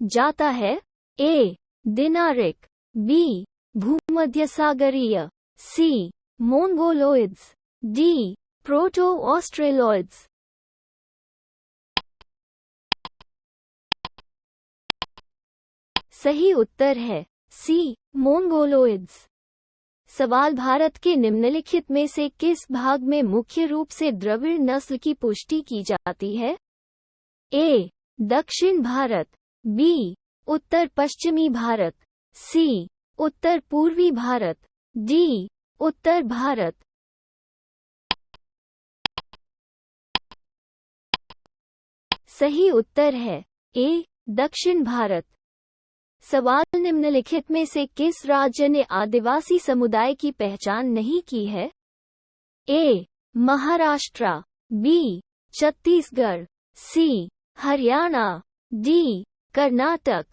जाता है? ए. दिनारिक, बी. भूमध्यसागरीय, सी. मोंगोलोइड्स, डी. प्रोटो ऑस्ट्रेलोइड्स। सही उत्तर है सी. मोंगोलोइड्स। सवाल भारत के निम्नलिखित में से किस भाग में मुख्य रूप से द्रविड़ नस्ल की पुष्टि की जाती है? ए. दक्षिण भारत, बी. उत्तर पश्चिमी भारत, सी. उत्तर पूर्वी भारत, डी. उत्तर भारत। सही उत्तर है ए. दक्षिण भारत। सवाल निम्नलिखित में से किस राज्य ने आदिवासी समुदाय की पहचान नहीं की है? ए. महाराष्ट्र, बी. छत्तीसगढ़, सी. हरियाणा, डी. कर्नाटक।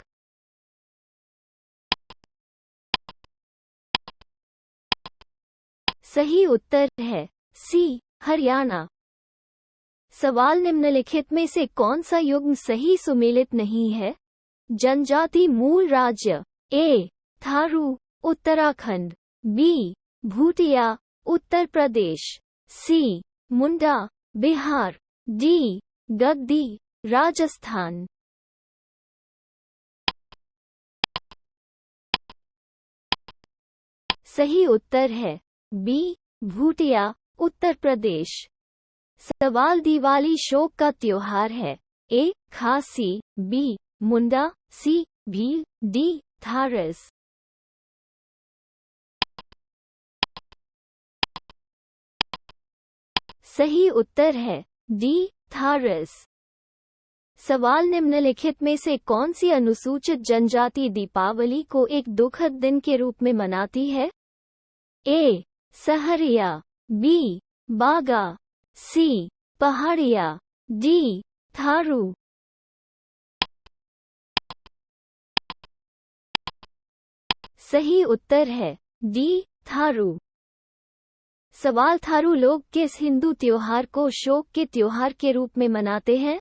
सही उत्तर है सी. हरियाणा। सवाल निम्नलिखित में से कौन सा युग्म सही सुमेलित नहीं है? जनजाति मूल राज्य? ए. थारू, उत्तराखंड, बी. भूटिया, उत्तर प्रदेश, सी. मुंडा, बिहार, डी. गद्दी, राजस्थान। सही उत्तर है बी. भूटिया, उत्तर प्रदेश। सवाल दिवाली शोक का त्योहार है? ए. खासी, बी. मुंडा, सी. भील, डी. थारस। सही उत्तर है डी. थारस। सवाल निम्नलिखित में से कौन सी अनुसूचित जनजाति दीपावली को एक दुखद दिन के रूप में मनाती है? ए. सहरिया, बी. बागा, सी. पहाड़िया, डी. थारू। सही उत्तर है डी. थारू। सवाल थारू लोग किस हिंदू त्योहार को शोक के त्योहार के रूप में मनाते हैं?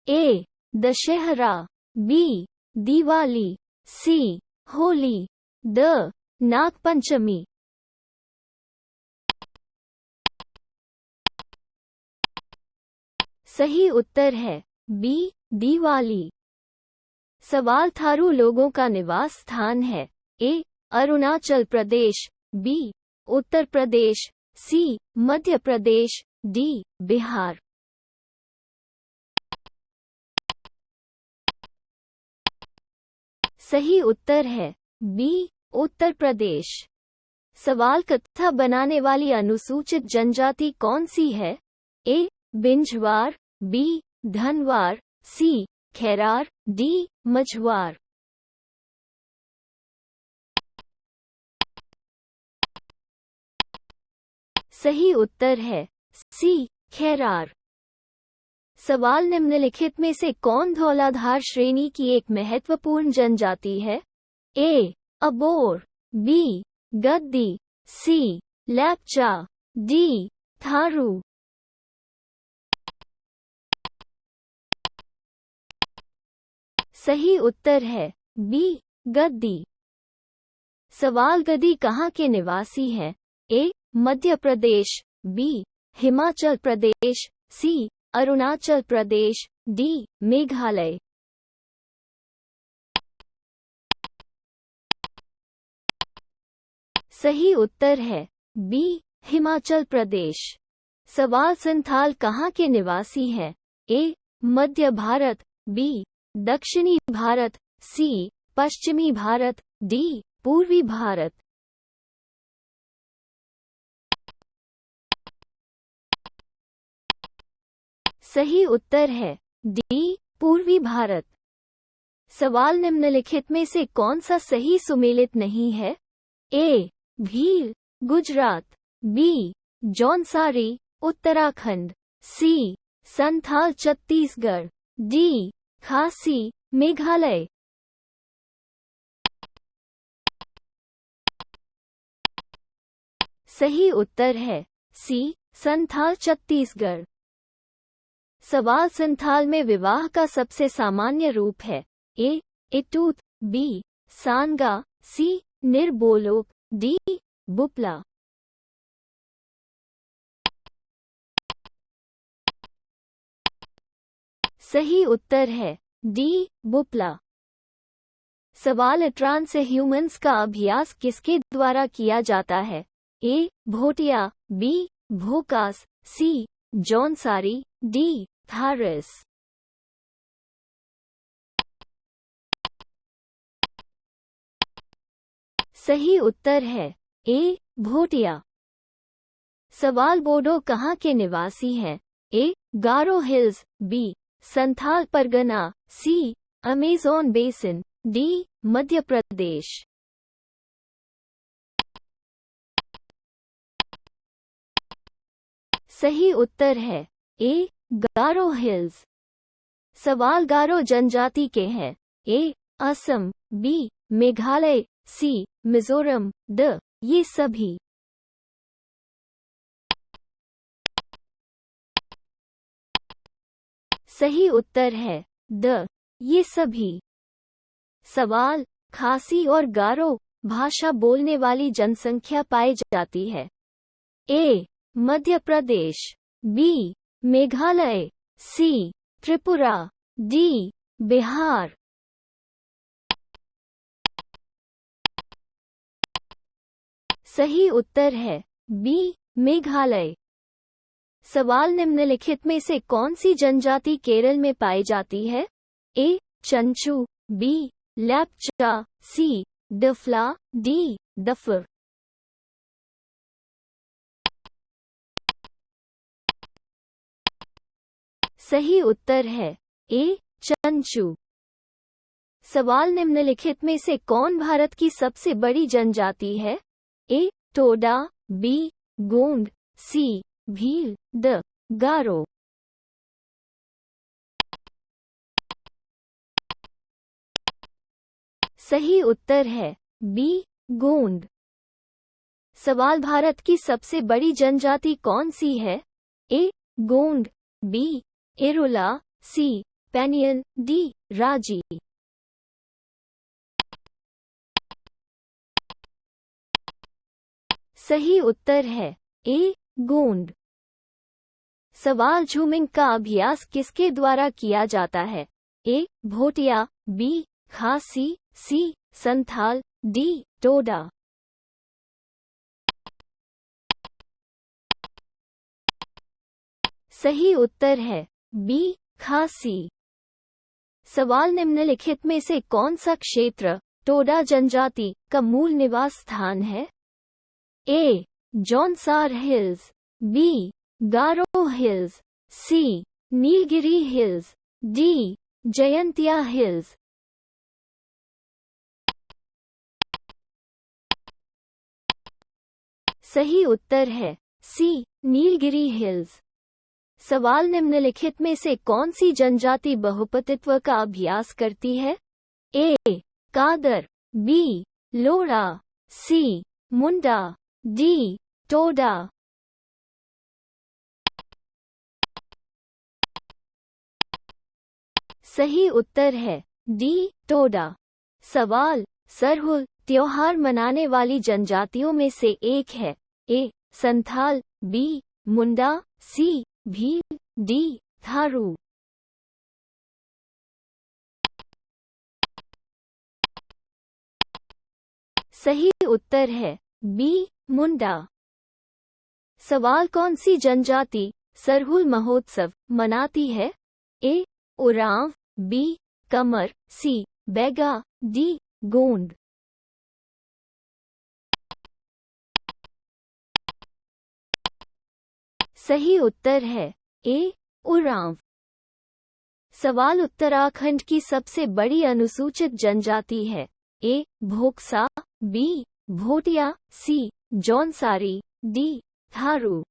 A. Dussehra, B. Diwali, C. Holi, D. Nag Panchami. सही उत्तर है बी. दिवाली। सवाल थारू लोगों का निवास स्थान है? ए. अरुणाचल प्रदेश, बी. उत्तर प्रदेश, सी. मध्य प्रदेश, डी. बिहार। सही उत्तर है बी. उत्तर प्रदेश। सवाल कत्था बनाने वाली अनुसूचित जनजाति कौन सी है? ए. बिंझवार, बी. धनवार, सी. खेरार, डी. मझवार। सही उत्तर है सी. खेरार। सवाल निम्नलिखित में से कौन धौलाधार श्रेणी की एक महत्वपूर्ण जनजाति है? ए. अबोर, बी. गद्दी, सी. लैपचा, डी. थारू। सही उत्तर है बी. गद्दी। सवाल गद्दी कहाँ के निवासी हैं? ए. मध्य प्रदेश, बी. हिमाचल प्रदेश, सी. अरुणाचल प्रदेश, डी. मेघालय। सही उत्तर है बी हिमाचल प्रदेश। सवाल संथाल कहाँ के निवासी हैं? ए मध्य भारत, बी दक्षिणी भारत, सी पश्चिमी भारत, डी पूर्वी भारत। सही उत्तर है डी पूर्वी भारत। सवाल निम्नलिखित में से कौन सा सही सुमेलित नहीं है? ए भील गुजरात, बी जौनसारी उत्तराखंड, सी संथाल छत्तीसगढ़, डी खासी मेघालय। सही उत्तर है सी संथाल छत्तीसगढ़। सवाल संथाल में विवाह का सबसे सामान्य रूप है? ए इटूत, बी सांगा, सी निर्बोलोक, डी बुपला। सही उत्तर है डी बुपला। सवाल ट्रांस ह्यूमंस का अभ्यास किसके द्वारा किया जाता है? ए भोटिया, बी भोकास, सी जौनसारी, डी थारस। सही उत्तर है ए भोटिया। सवाल बोडो कहाँ के निवासी हैं? ए गारो हिल्स, बी संथाल परगना, सी अमेज़न बेसिन, डी मध्य प्रदेश। सही उत्तर है ए गारो हिल्स। सवाल गारो जनजाति के हैं? ए असम, बी मेघालय, सी मिजोरम, ड ये सभी। सही उत्तर है द ये सभी। सवाल खासी और गारो भाषा बोलने वाली जनसंख्या पाई जाती है? ए मध्य प्रदेश, बी मेघालय, सी त्रिपुरा, डी बिहार। सही उत्तर है बी मेघालय। सवाल निम्नलिखित में से कौन सी जनजाति केरल में पाई जाती है? ए चंचू, बी लैपचा, सी डफला, डी दफर। सही उत्तर है ए चंचू। सवाल निम्नलिखित में से कौन भारत की सबसे बड़ी जनजाति है? A Toda, B Gond, C Bhil, D Garo. सही उत्तर है बी गोंड। सवाल भारत की सबसे बड़ी जनजाति कौन सी है? ए गोंड, बी एरुला, सी पैनियन, डी राजी। सही उत्तर है ए गोंड। सवाल झूमिंग का अभ्यास किसके द्वारा किया जाता है? ए भोटिया, बी खासी, सी संथाल, डी टोडा। सही उत्तर है बी खासी। सवाल निम्नलिखित में से कौन सा क्षेत्र टोडा जनजाति का मूल निवास स्थान है? A Jaunsar hills, B Garo hills, C Nilgiri hills, D Jaintia hills. सही उत्तर है सी नीलगिरी हिल्स। सवाल निम्नलिखित में से कौन सी जनजाति बहुपतित्व का अभ्यास करती है? ए कादर, बी लोड़ा, सी मुंडा, डी टोडा। सही उत्तर है डी टोडा। सवाल सरहुल त्योहार मनाने वाली जनजातियों में से एक है? ए संथाल, बी मुंडा, सी भील, डी थारू। सही उत्तर है बी मुंडा। सवाल कौन सी जनजाति सरहुल महोत्सव मनाती है? ए उरांव, बी कमर, सी बैगा, डी गोंड। सही उत्तर है ए उरांव। सवाल उत्तराखंड की सबसे बड़ी अनुसूचित जनजाति है? ए भोक्सा, बी भोटिया, सी जौनसारी, डी थारू।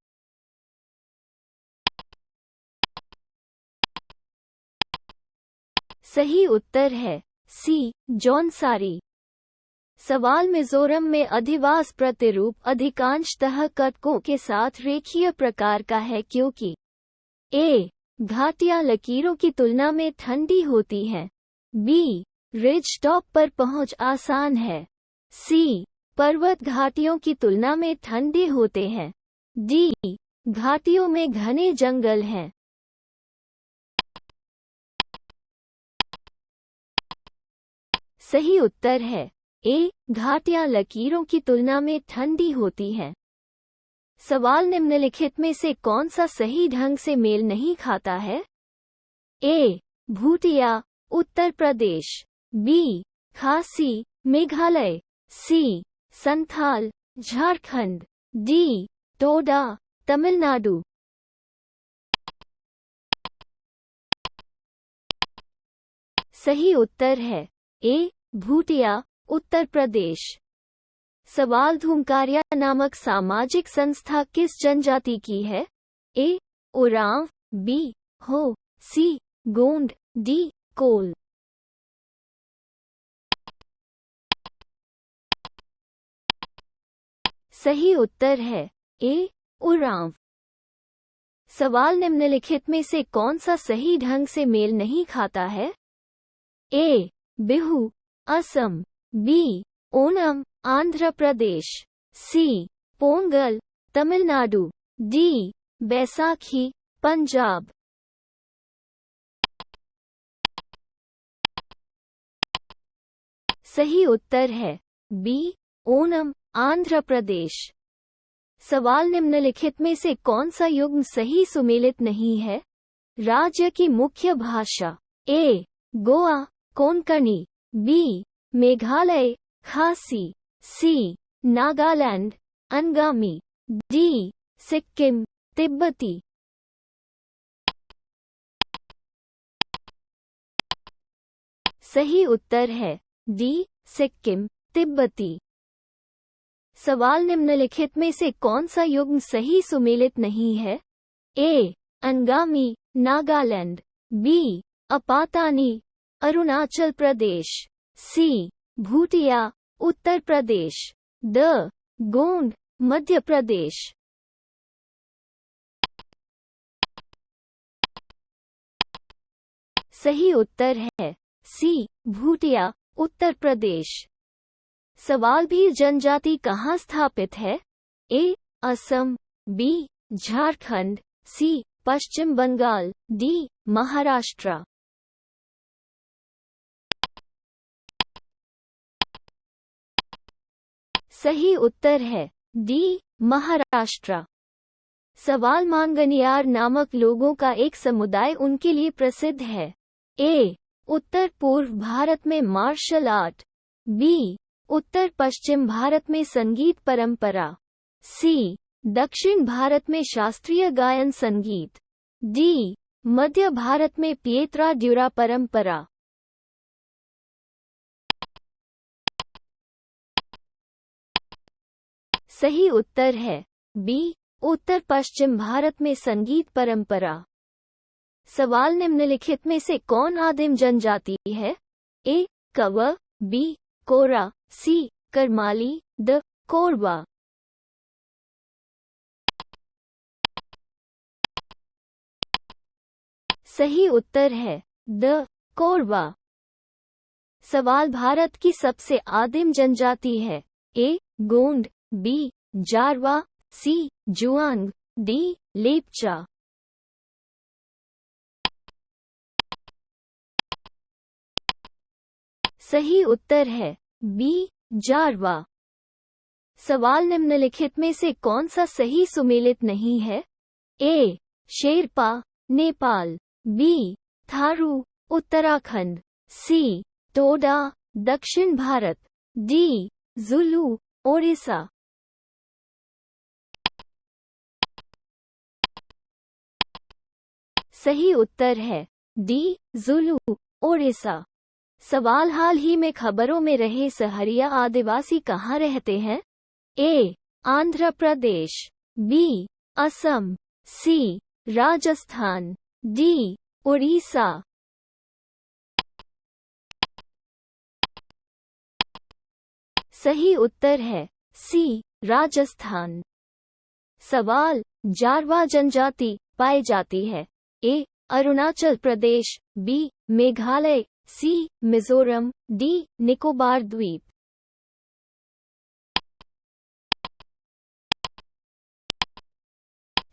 सही उत्तर है सी जौनसारी। सवाल मिजोरम में अधिवास प्रतिरूप अधिकांशतः कटकों के साथ रेखीय प्रकार का है क्योंकि ए घाटियां लकीरों की तुलना में ठंडी होती हैं, बी रिज टॉप पर पहुंच आसान है, सी पर्वत घाटियों की तुलना में ठंडे होते हैं, डी घाटियों में घने जंगल हैं। सही उत्तर है ए घाटियां लकीरों की तुलना में ठंडी होती हैं। सवाल निम्नलिखित में से कौन सा सही ढंग से मेल नहीं खाता है? ए भूटिया उत्तर प्रदेश, बी खासी मेघालय, सी संथाल झारखंड, डी टोडा तमिलनाडु। सही उत्तर है ए भूटिया उत्तर प्रदेश। सवाल धूमकारिया नामक सामाजिक संस्था किस जनजाति की है? ए उरांव, बी हो, सी गोंड, डी कोल। सही उत्तर है ए उरांव। सवाल निम्नलिखित में से कौन सा सही ढंग से मेल नहीं खाता है? ए बिहू असम, बी ओणम आंध्र प्रदेश, सी पोंगल तमिलनाडु, डी बैसाखी पंजाब। सही उत्तर है बी ओणम आंध्र प्रदेश। सवाल निम्नलिखित में से कौन सा युग्म सही सुमेलित नहीं है? राज्य की मुख्य भाषा? ए गोवा कोंकणी, बी मेघालय खासी, सी नागालैंड अंगामी, डी सिक्किम तिब्बती। सही उत्तर है डी सिक्किम तिब्बती। सवाल निम्नलिखित में से कौन सा युग्म सही सुमेलित नहीं है? A Angami Nagaland, B Apatani Arunachal Pradesh, C Bhutia Uttar Pradesh, D Gond Madhya Pradesh. सही उत्तर है सी भूटिया उत्तर प्रदेश। सवाल भी जनजाति कहाँ स्थित है? ए असम, बी झारखंड, सी पश्चिम बंगाल, डी महाराष्ट्र। सही उत्तर है डी महाराष्ट्र। सवाल मांगनियार नामक लोगों का एक समुदाय उनके लिए प्रसिद्ध है? ए उत्तर पूर्व भारत में मार्शल आर्ट, बी उत्तर पश्चिम भारत में संगीत परंपरा, सी दक्षिण भारत में शास्त्रीय गायन संगीत, डी मध्य भारत में पिएत्रा ड्यूरा परंपरा। सही उत्तर है बी उत्तर पश्चिम भारत में संगीत परंपरा। सवाल निम्नलिखित में से कौन आदिम जनजाति है? A Kawwa, B Kora, C Karmali, D Korwa. सही उत्तर है द कोरवा। सवाल भारत की सबसे आदिम जनजाति है? ए गोंड, बी जारवा, सी जुआंग, डी लेपचा। सही उत्तर है बी जारवा। सवाल निम्नलिखित में से कौन सा सही सुमेलित नहीं है? ए. शेरपा, नेपाल। बी. थारू, उत्तराखंड। सी. टोडा, दक्षिण भारत। डी. जुलू, ओडिशा। सही उत्तर है डी. जुलू, ओडिशा। सवाल हाल ही में खबरों में रहे सहरिया आदिवासी कहाँ रहते हैं? ए. आंध्र प्रदेश। बी. असम। सी. राजस्थान। डी. उड़ीसा। सही उत्तर है सी. राजस्थान। सवाल जारवा जनजाति पाई जाती है? ए. अरुणाचल प्रदेश। बी. मेघालय। सी. मिजोरम। डी. निकोबार द्वीप।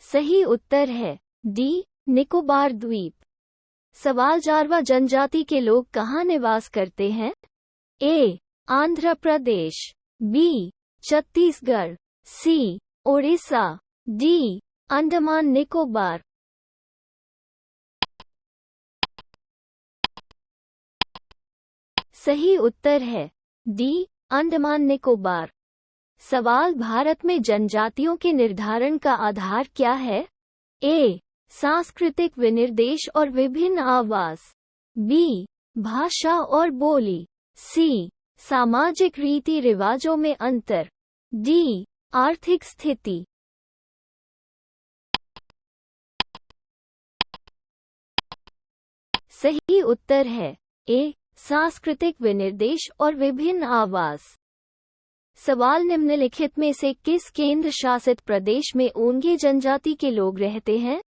सही उत्तर है डी. निकोबार द्वीप। सवाल जारवा जनजाति के लोग कहाँ निवास करते हैं? ए. आंध्र प्रदेश। बी. छत्तीसगढ़। सी. ओडिशा। डी. अंडमान निकोबार। सही उत्तर है डी. अंडमान निकोबार। सवाल भारत में जनजातियों के निर्धारण का आधार क्या है? ए. सांस्कृतिक विनिर्देश और विभिन्न आवास। बी. भाषा और बोली। सी. सामाजिक रीति रिवाजों में अंतर। डी. आर्थिक स्थिति। सही उत्तर है ए. सांस्कृतिक विनिर्देश और विभिन्न आवास। सवाल निम्नलिखित में से किस केंद्र शासित प्रदेश में ओंगे जनजाति के लोग रहते हैं?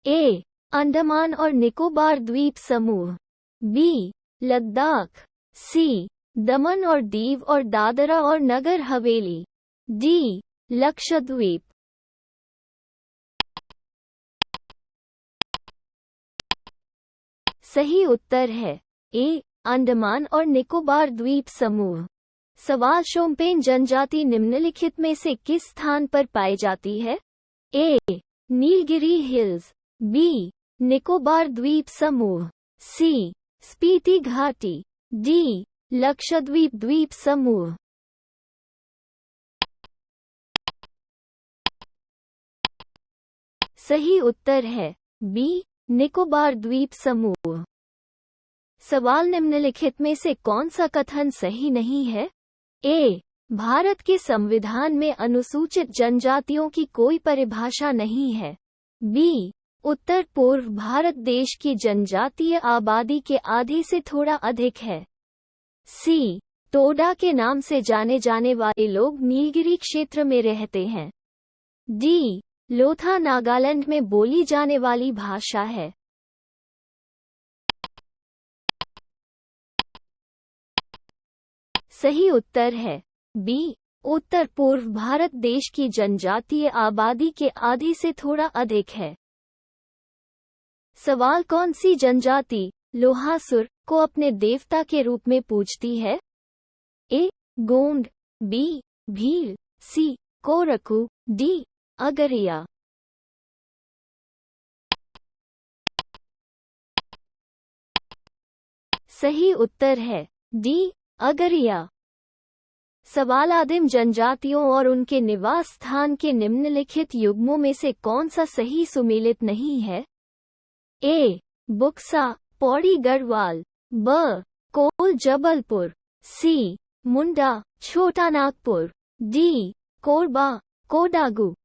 ए. अंडमान और निकोबार द्वीप समूह। बी. लद्दाख। सी. दमन और दीव और दादरा और नगर हवेली। डी. लक्षद्वीप। सही उत्तर है ए. अंडमान और निकोबार द्वीप समूह। सवाल शोम्पेन जनजाति निम्नलिखित में से किस स्थान पर पाई जाती है? ए. नीलगिरी हिल्स। बी. निकोबार द्वीप समूह। सी. स्पीति घाटी। डी. लक्षद्वीप द्वीप समूह। सही उत्तर है बी. निकोबार द्वीप समूह। सवाल निम्नलिखित में से कौन सा कथन सही नहीं है? ए. भारत के संविधान में अनुसूचित जनजातियों की कोई परिभाषा नहीं है। बी. उत्तर पूर्व भारत देश की जनजातीय आबादी के आधे से थोड़ा अधिक है। सी. टोडा के नाम से जाने जाने वाले लोग नीलगिरी क्षेत्र में रहते हैं। डी. लोथा नागालैंड में बोली जाने वाली भाषा है। सही उत्तर है बी. उत्तर पूर्व भारत देश की जनजातीय आबादी के आधे से थोड़ा अधिक है। सवाल कौन सी जनजाति लोहासुर को अपने देवता के रूप में पूजती है? ए. गोंड। बी. भील। सी. कोरकू। डी. अगरिया। सही उत्तर है डी. अगरिया। सवाल आदिम जनजातियों और उनके निवास स्थान के निम्नलिखित युग्मों में से कौन सा सही सुमेलित नहीं है? ए. बुक्सा, पौड़ी गढ़वाल। ब. कोल जबलपुर। सी. मुंडा, छोटा नागपुर। डी. कोरबा, कोडागू।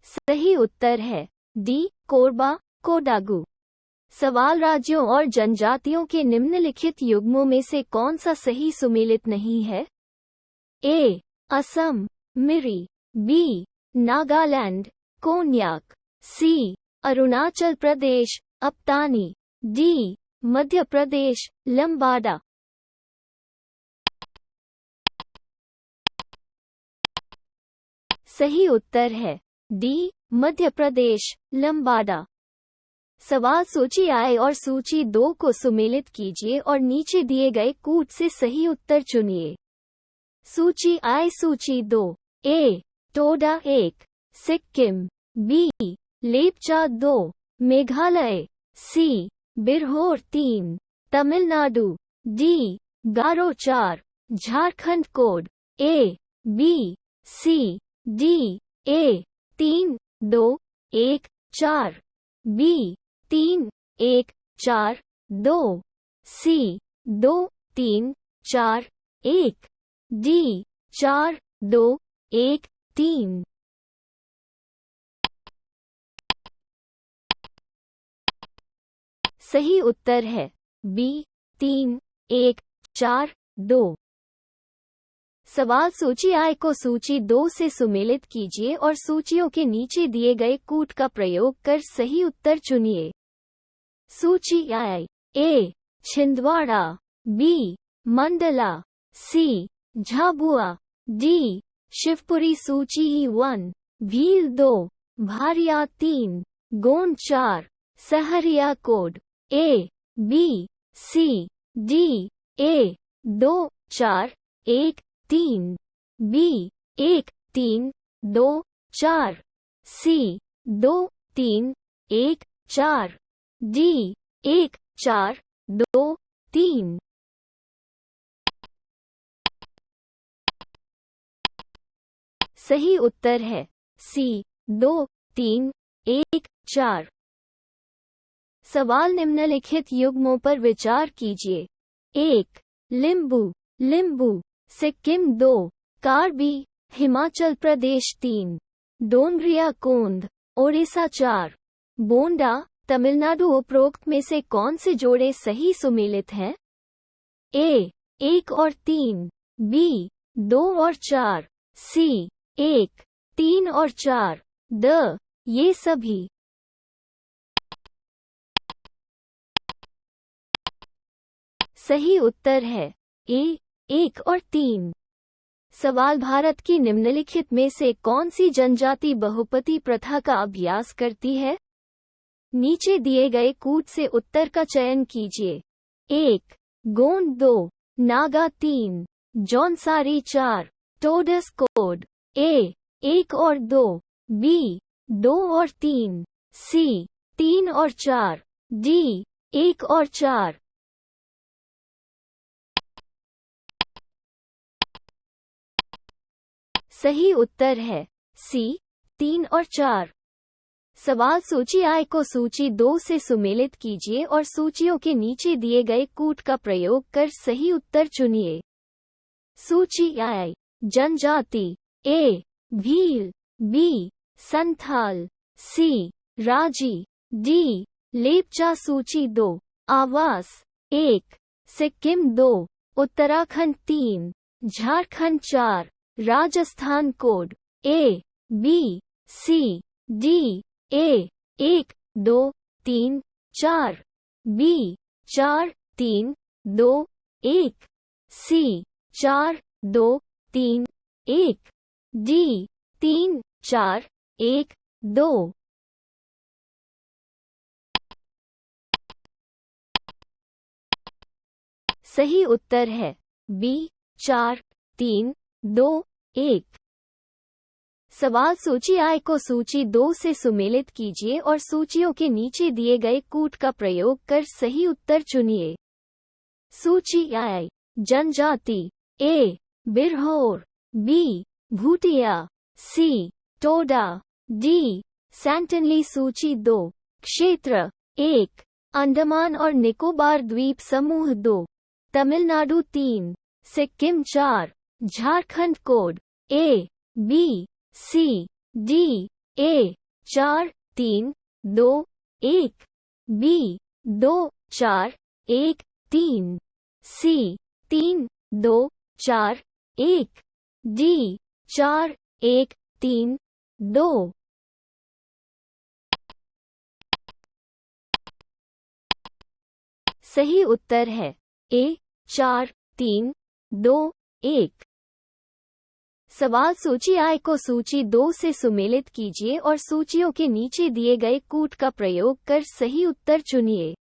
सही उत्तर है डी. कोरबा, कोडागू। सवाल राज्यों और जनजातियों के निम्नलिखित युग्मों में से कौन सा सही सुमेलित नहीं है? ए. असम, मिरी। बी. नागालैंड, कोन्याक। सी. अरुणाचल प्रदेश, अपतानी। डी. मध्य प्रदेश, लंबाडा। सही उत्तर है डी. मध्य प्रदेश, लंबाडा। सवाल सूची I और सूची 2 को सुमेलित कीजिए और नीचे दिए गए कूट से सही उत्तर चुनिए। सूची I सूची 2। A. Toda 1, Sikkim. B. Lepcha 2, Meghalaya. C. Birhor 3, Tamil Nadu. D. Garo 4, Jharkhand. Code A, B, C, D। A 3, 2, 1, 4। B 3, 1, 4, 2। C 2, 3, 4, 1। D 4, 2, 1, 3। सही उत्तर है B 3, 1, 4, 2। सवाल सूची I को सूची 2 से सुमेलित कीजिए और सूचियों के नीचे दिए गए कूट का प्रयोग कर सही उत्तर चुनिए। सूची I। A. Chhindwara. B. Mandla. C. Jhabua. D. Shivpuri. सूची E1। Bhil 2, Bharia 3, Gond 4, Sahariya. Code A, B, C, D। A 2, 4, 1, 3। B 1, 3, 2, 4। C 2, 3, 1, 4। D 1, 4, 2, 3। सही उत्तर है C 2, 3, 1, 4। सवाल निम्नलिखित युग्मों पर विचार कीजिए। 1. लिंबू, लिंबू, सिक्किम। 2. कार्बी, हिमाचल प्रदेश। 3. डोंगरिया कोंद, ओडिशा। 4. बोंडा, तमिलनाडु। उपरोक्त में से कौन से जोड़े सही सुमेलित हैं? A. 1 और 3। B. 2 और 4। C. 1, 3 और 4। D. ये सभी। सही उत्तर है A. 1 और 3। सवाल भारत की निम्नलिखित में से कौन सी जनजाति बहुपति प्रथा का अभ्यास करती है? नीचे दिए गए कूट से उत्तर का चयन कीजिए। 1. गोंड। 2. नागा। 3. जौनसारी। 4. टोडस। Code A. 1 और 2। B. 2 और 3। C. 3 और 4। D. 1 और 4। सही उत्तर है C. 3 और 4। सवाल सूची I को सूची 2 से सुमेलित कीजिए और सूचियों के नीचे दिए गए कूट का प्रयोग कर सही उत्तर चुनिए। सूची I। जनजाति। A. Bhil. B. Santhal. C. राजी। D. लेपचा। सूची 2। आवास। 1. Sikkim. 2. Uttarakhand. 3. Jharkhand. 4. Rajasthan. Code A, B, C, D। A 1, 2, 3, 4। B 4, 3, 2, 1। C 4, 2, 3, 1। D 3, 4, 1, 2। सही उत्तर है B 4, 3, 2, 1। सवाल सूची I को सूची 2 से सुमेलित कीजिए और सूचियों के नीचे दिए गए कूट का प्रयोग कर सही उत्तर चुनिए। सूची I। जनजाति। A. Birhor. B. Bhutia. C. Toda. D. सैंटनली। सूची 2। क्षेत्र। 1. अंडमान और निकोबार द्वीप समूह। 2. Tamil Nadu. 3. Sikkim. 4. Jharkhand. Code A, B, C, D। A 4, 3, 2, 1। B 2, 4, 1, 3। C 3, 2, 4, 1। D 4, 1, 3, 2। सही उत्तर है A 4, 3, 2, 1। सवाल सूची I को सूची 2 से सुमेलित कीजिए और सूचियों के नीचे दिए गए कूट का प्रयोग कर सही उत्तर चुनिए।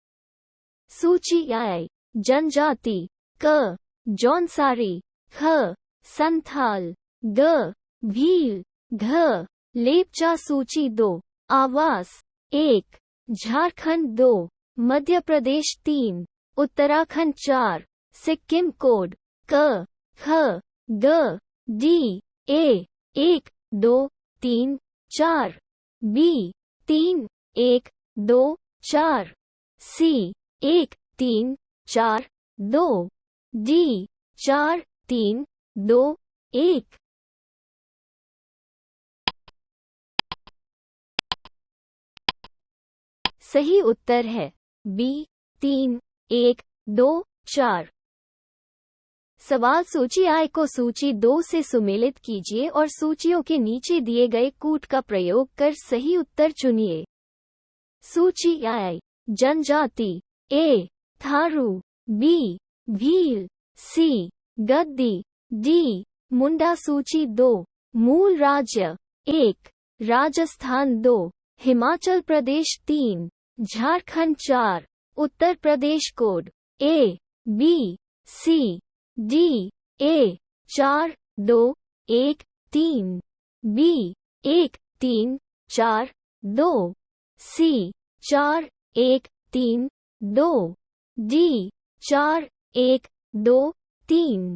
सूची I जनजाति क जौनसारी, ख संथाल, ग भील, घ लेपचा। सूची 2 आवास 1 झारखंड 2 मध्य प्रदेश 3 उत्तराखंड 4 सिक्किम। कोड क ख ग D A 1 2 3 4 B 3 1 2 4 C 1 3 4 2 D 4 3 2 1। सही उत्तर है बी 3 1 2 4। सवाल सूची I को सूची 2 से सुमेलित कीजिए और सूचियों के नीचे दिए गए कूट का प्रयोग कर सही उत्तर चुनिए। सूची I जनजाति A Tharu, B Bhil, C Gaddi, D Munda. सूची 2 मूल राज्य 1 Rajasthan 2 Himachal Pradesh 3 Jharkhand 4 Uttar Pradesh. Code A B C D A 4 2 1 3 B 1 3 4 2 C 4 1 3 2 D 4 1 2 3।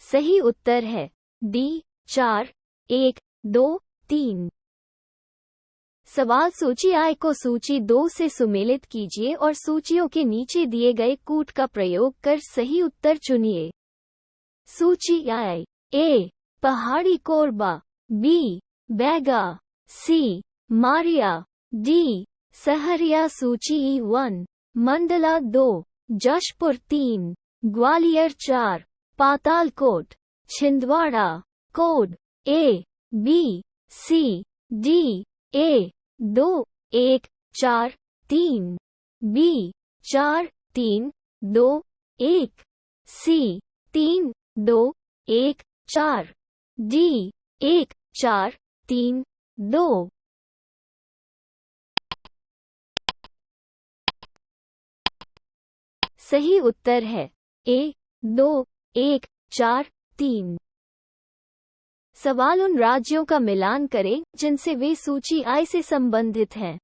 सही उत्तर है डी 4 1 2 3। सवाल सूची I को सूची 2 से सुमेलित कीजिए और सूचियों के नीचे दिए गए कूट का प्रयोग कर सही उत्तर चुनिए। सूची I A Pahari Korba, B Baiga, C Maria, D Sahariya. सूची 1 Mandla 2 Jashpur 3 Gwalior 4 Patalkot Chhindwara. Code A B C D A 2 1 4 3 B 4 3 2 1 C 3 2 1 4 D 1 4 3 2। सही उत्तर है ए 2 1 4 3। सवाल उन राज्यों का मिलान करें जिनसे वे सूची I से संबंधित हैं।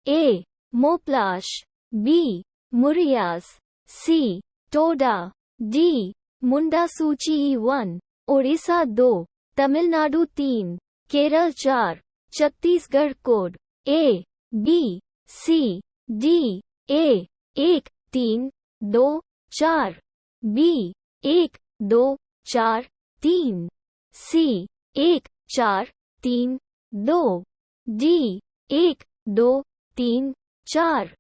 A Moplahs, B Murias, C Toda, D Munda. सूची 1 Odisha 2 Tamil Nadu 3 Kerala 4 Chhattisgarh. Code A B C D A 1 3 2 4 B 1 2 4 3 C 1 4 3 2 D 1 2 3 4।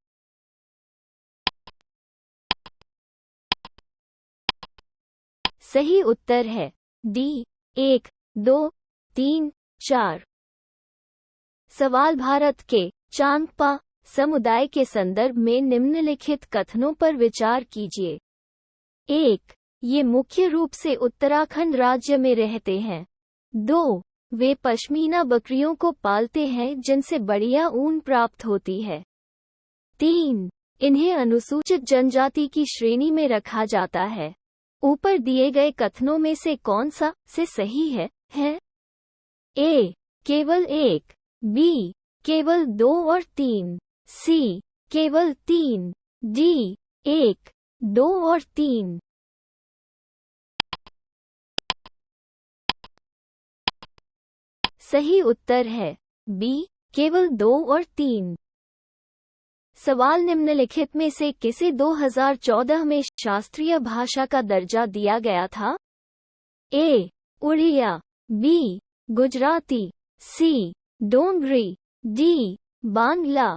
सही उत्तर है डी 1 2 3 4। सवाल भारत के चांगपा समुदाय के संदर्भ में निम्नलिखित कथनों पर विचार कीजिए। 1 ये मुख्य रूप से उत्तराखंड राज्य में रहते हैं। 2 वे पश्मीना बकरियों को पालते हैं जिनसे बढ़िया ऊन प्राप्त होती है। 3 इन्हें अनुसूचित जनजाति की श्रेणी में रखा जाता है। ऊपर दिए गए कथनों में से कौन सा से सही है? ए केवल 1, बी केवल 2 और 3, सी केवल 3, डी 1, 2 और 3। सही उत्तर है बी केवल 2 और 3। सवाल निम्नलिखित में से किसे 2014 में शास्त्रीय भाषा का दर्जा दिया गया था? ए उड़िया, बी गुजराती, सी डोंगरी, डी बांग्ला।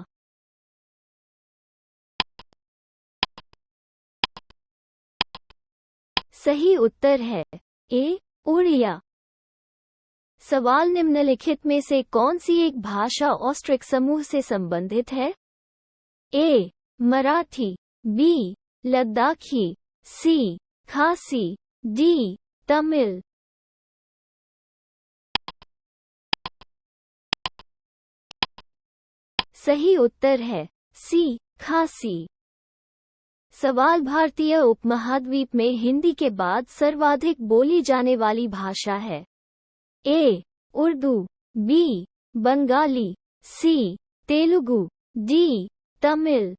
सही उत्तर है ए उड़िया। सवाल निम्नलिखित में से कौन सी एक भाषा ऑस्ट्रिक समूह से संबंधित है? ए मराठी, बी लद्दाखी, सी खासी, डी तमिल। सही उत्तर है सी खासी। सवाल भारतीय उपमहाद्वीप में हिंदी के बाद सर्वाधिक बोली जाने वाली भाषा है। ए उर्दू, बी बंगाली, सी तेलुगु, डी तमिल।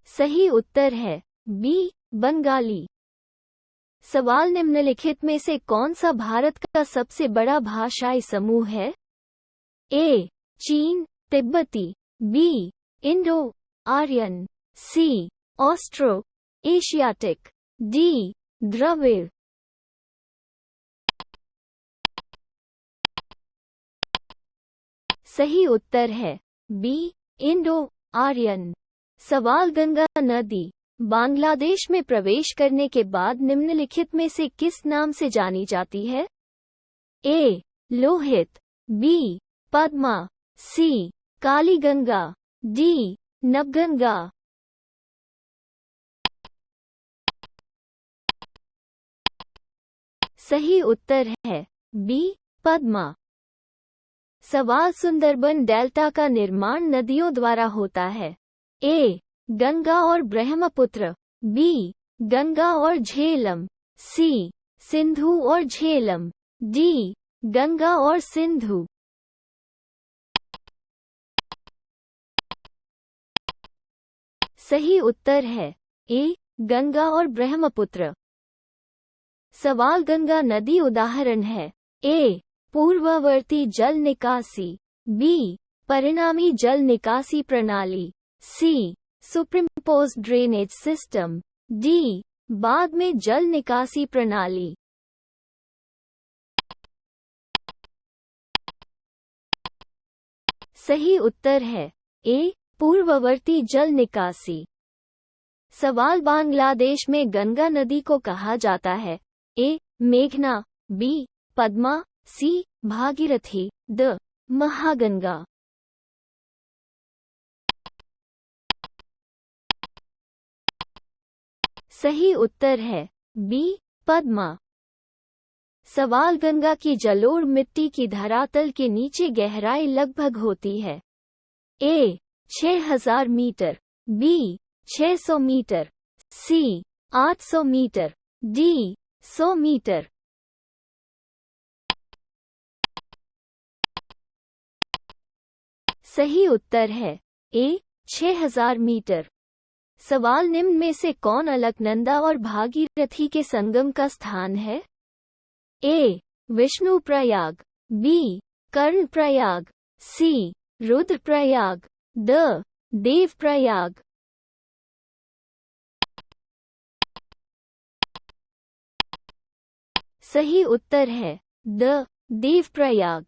सही उत्तर है बी बंगाली। सवाल निम्नलिखित में से कौन सा भारत का सबसे बड़ा भाषाई समूह है? ए चीन तिब्बती, बी इंडो आर्यन, सी ऑस्ट्रो एशियाटिक, डी द्रविड़। सही उत्तर है बी इंडो आर्यन। सवाल गंगा नदी बांग्लादेश में प्रवेश करने के बाद निम्नलिखित में से किस नाम से जानी जाती है? ए लोहित, बी पद्मा, सी कालीगंगा, डी नबगंगा। सही उत्तर है बी पद्मा। सवाल सुंदरबन डेल्टा का निर्माण नदियों द्वारा होता है। ए गंगा और ब्रह्मपुत्र, बी गंगा और झेलम, सी सिंधु और झेलम, डी गंगा और सिंधु। सही उत्तर है ए गंगा और ब्रह्मपुत्र। सवाल गंगा नदी उदाहरण है। ए पूर्ववर्ती जल निकासी, बी परिणामी जल निकासी प्रणाली, सी सुपरइम्पोज्ड ड्रेनेज सिस्टम, डी बाद में जल निकासी प्रणाली। सही उत्तर है ए पूर्ववर्ती जल निकासी। सवाल बांग्लादेश में गंगा नदी को कहा जाता है। ए मेघना, B Padma, C Bhagirathi, D Mahaganga. सही उत्तर है बी पद्मा। सवाल गंगा की जलोढ़ मिट्टी की धरातल के नीचे गहराई लगभग होती है। ए 6000 मीटर, बी 600 मीटर, सी 800 मीटर, डी 100 मीटर। सही उत्तर है ए 6000 मीटर। सवाल निम्न में से कौन अलकनंदा और भागीरथी के संगम का स्थान है? A Vishnu Prayag, B Karna Prayag, C Rudra Prayag, D Dev Prayag. सही उत्तर है द देव प्रयाग।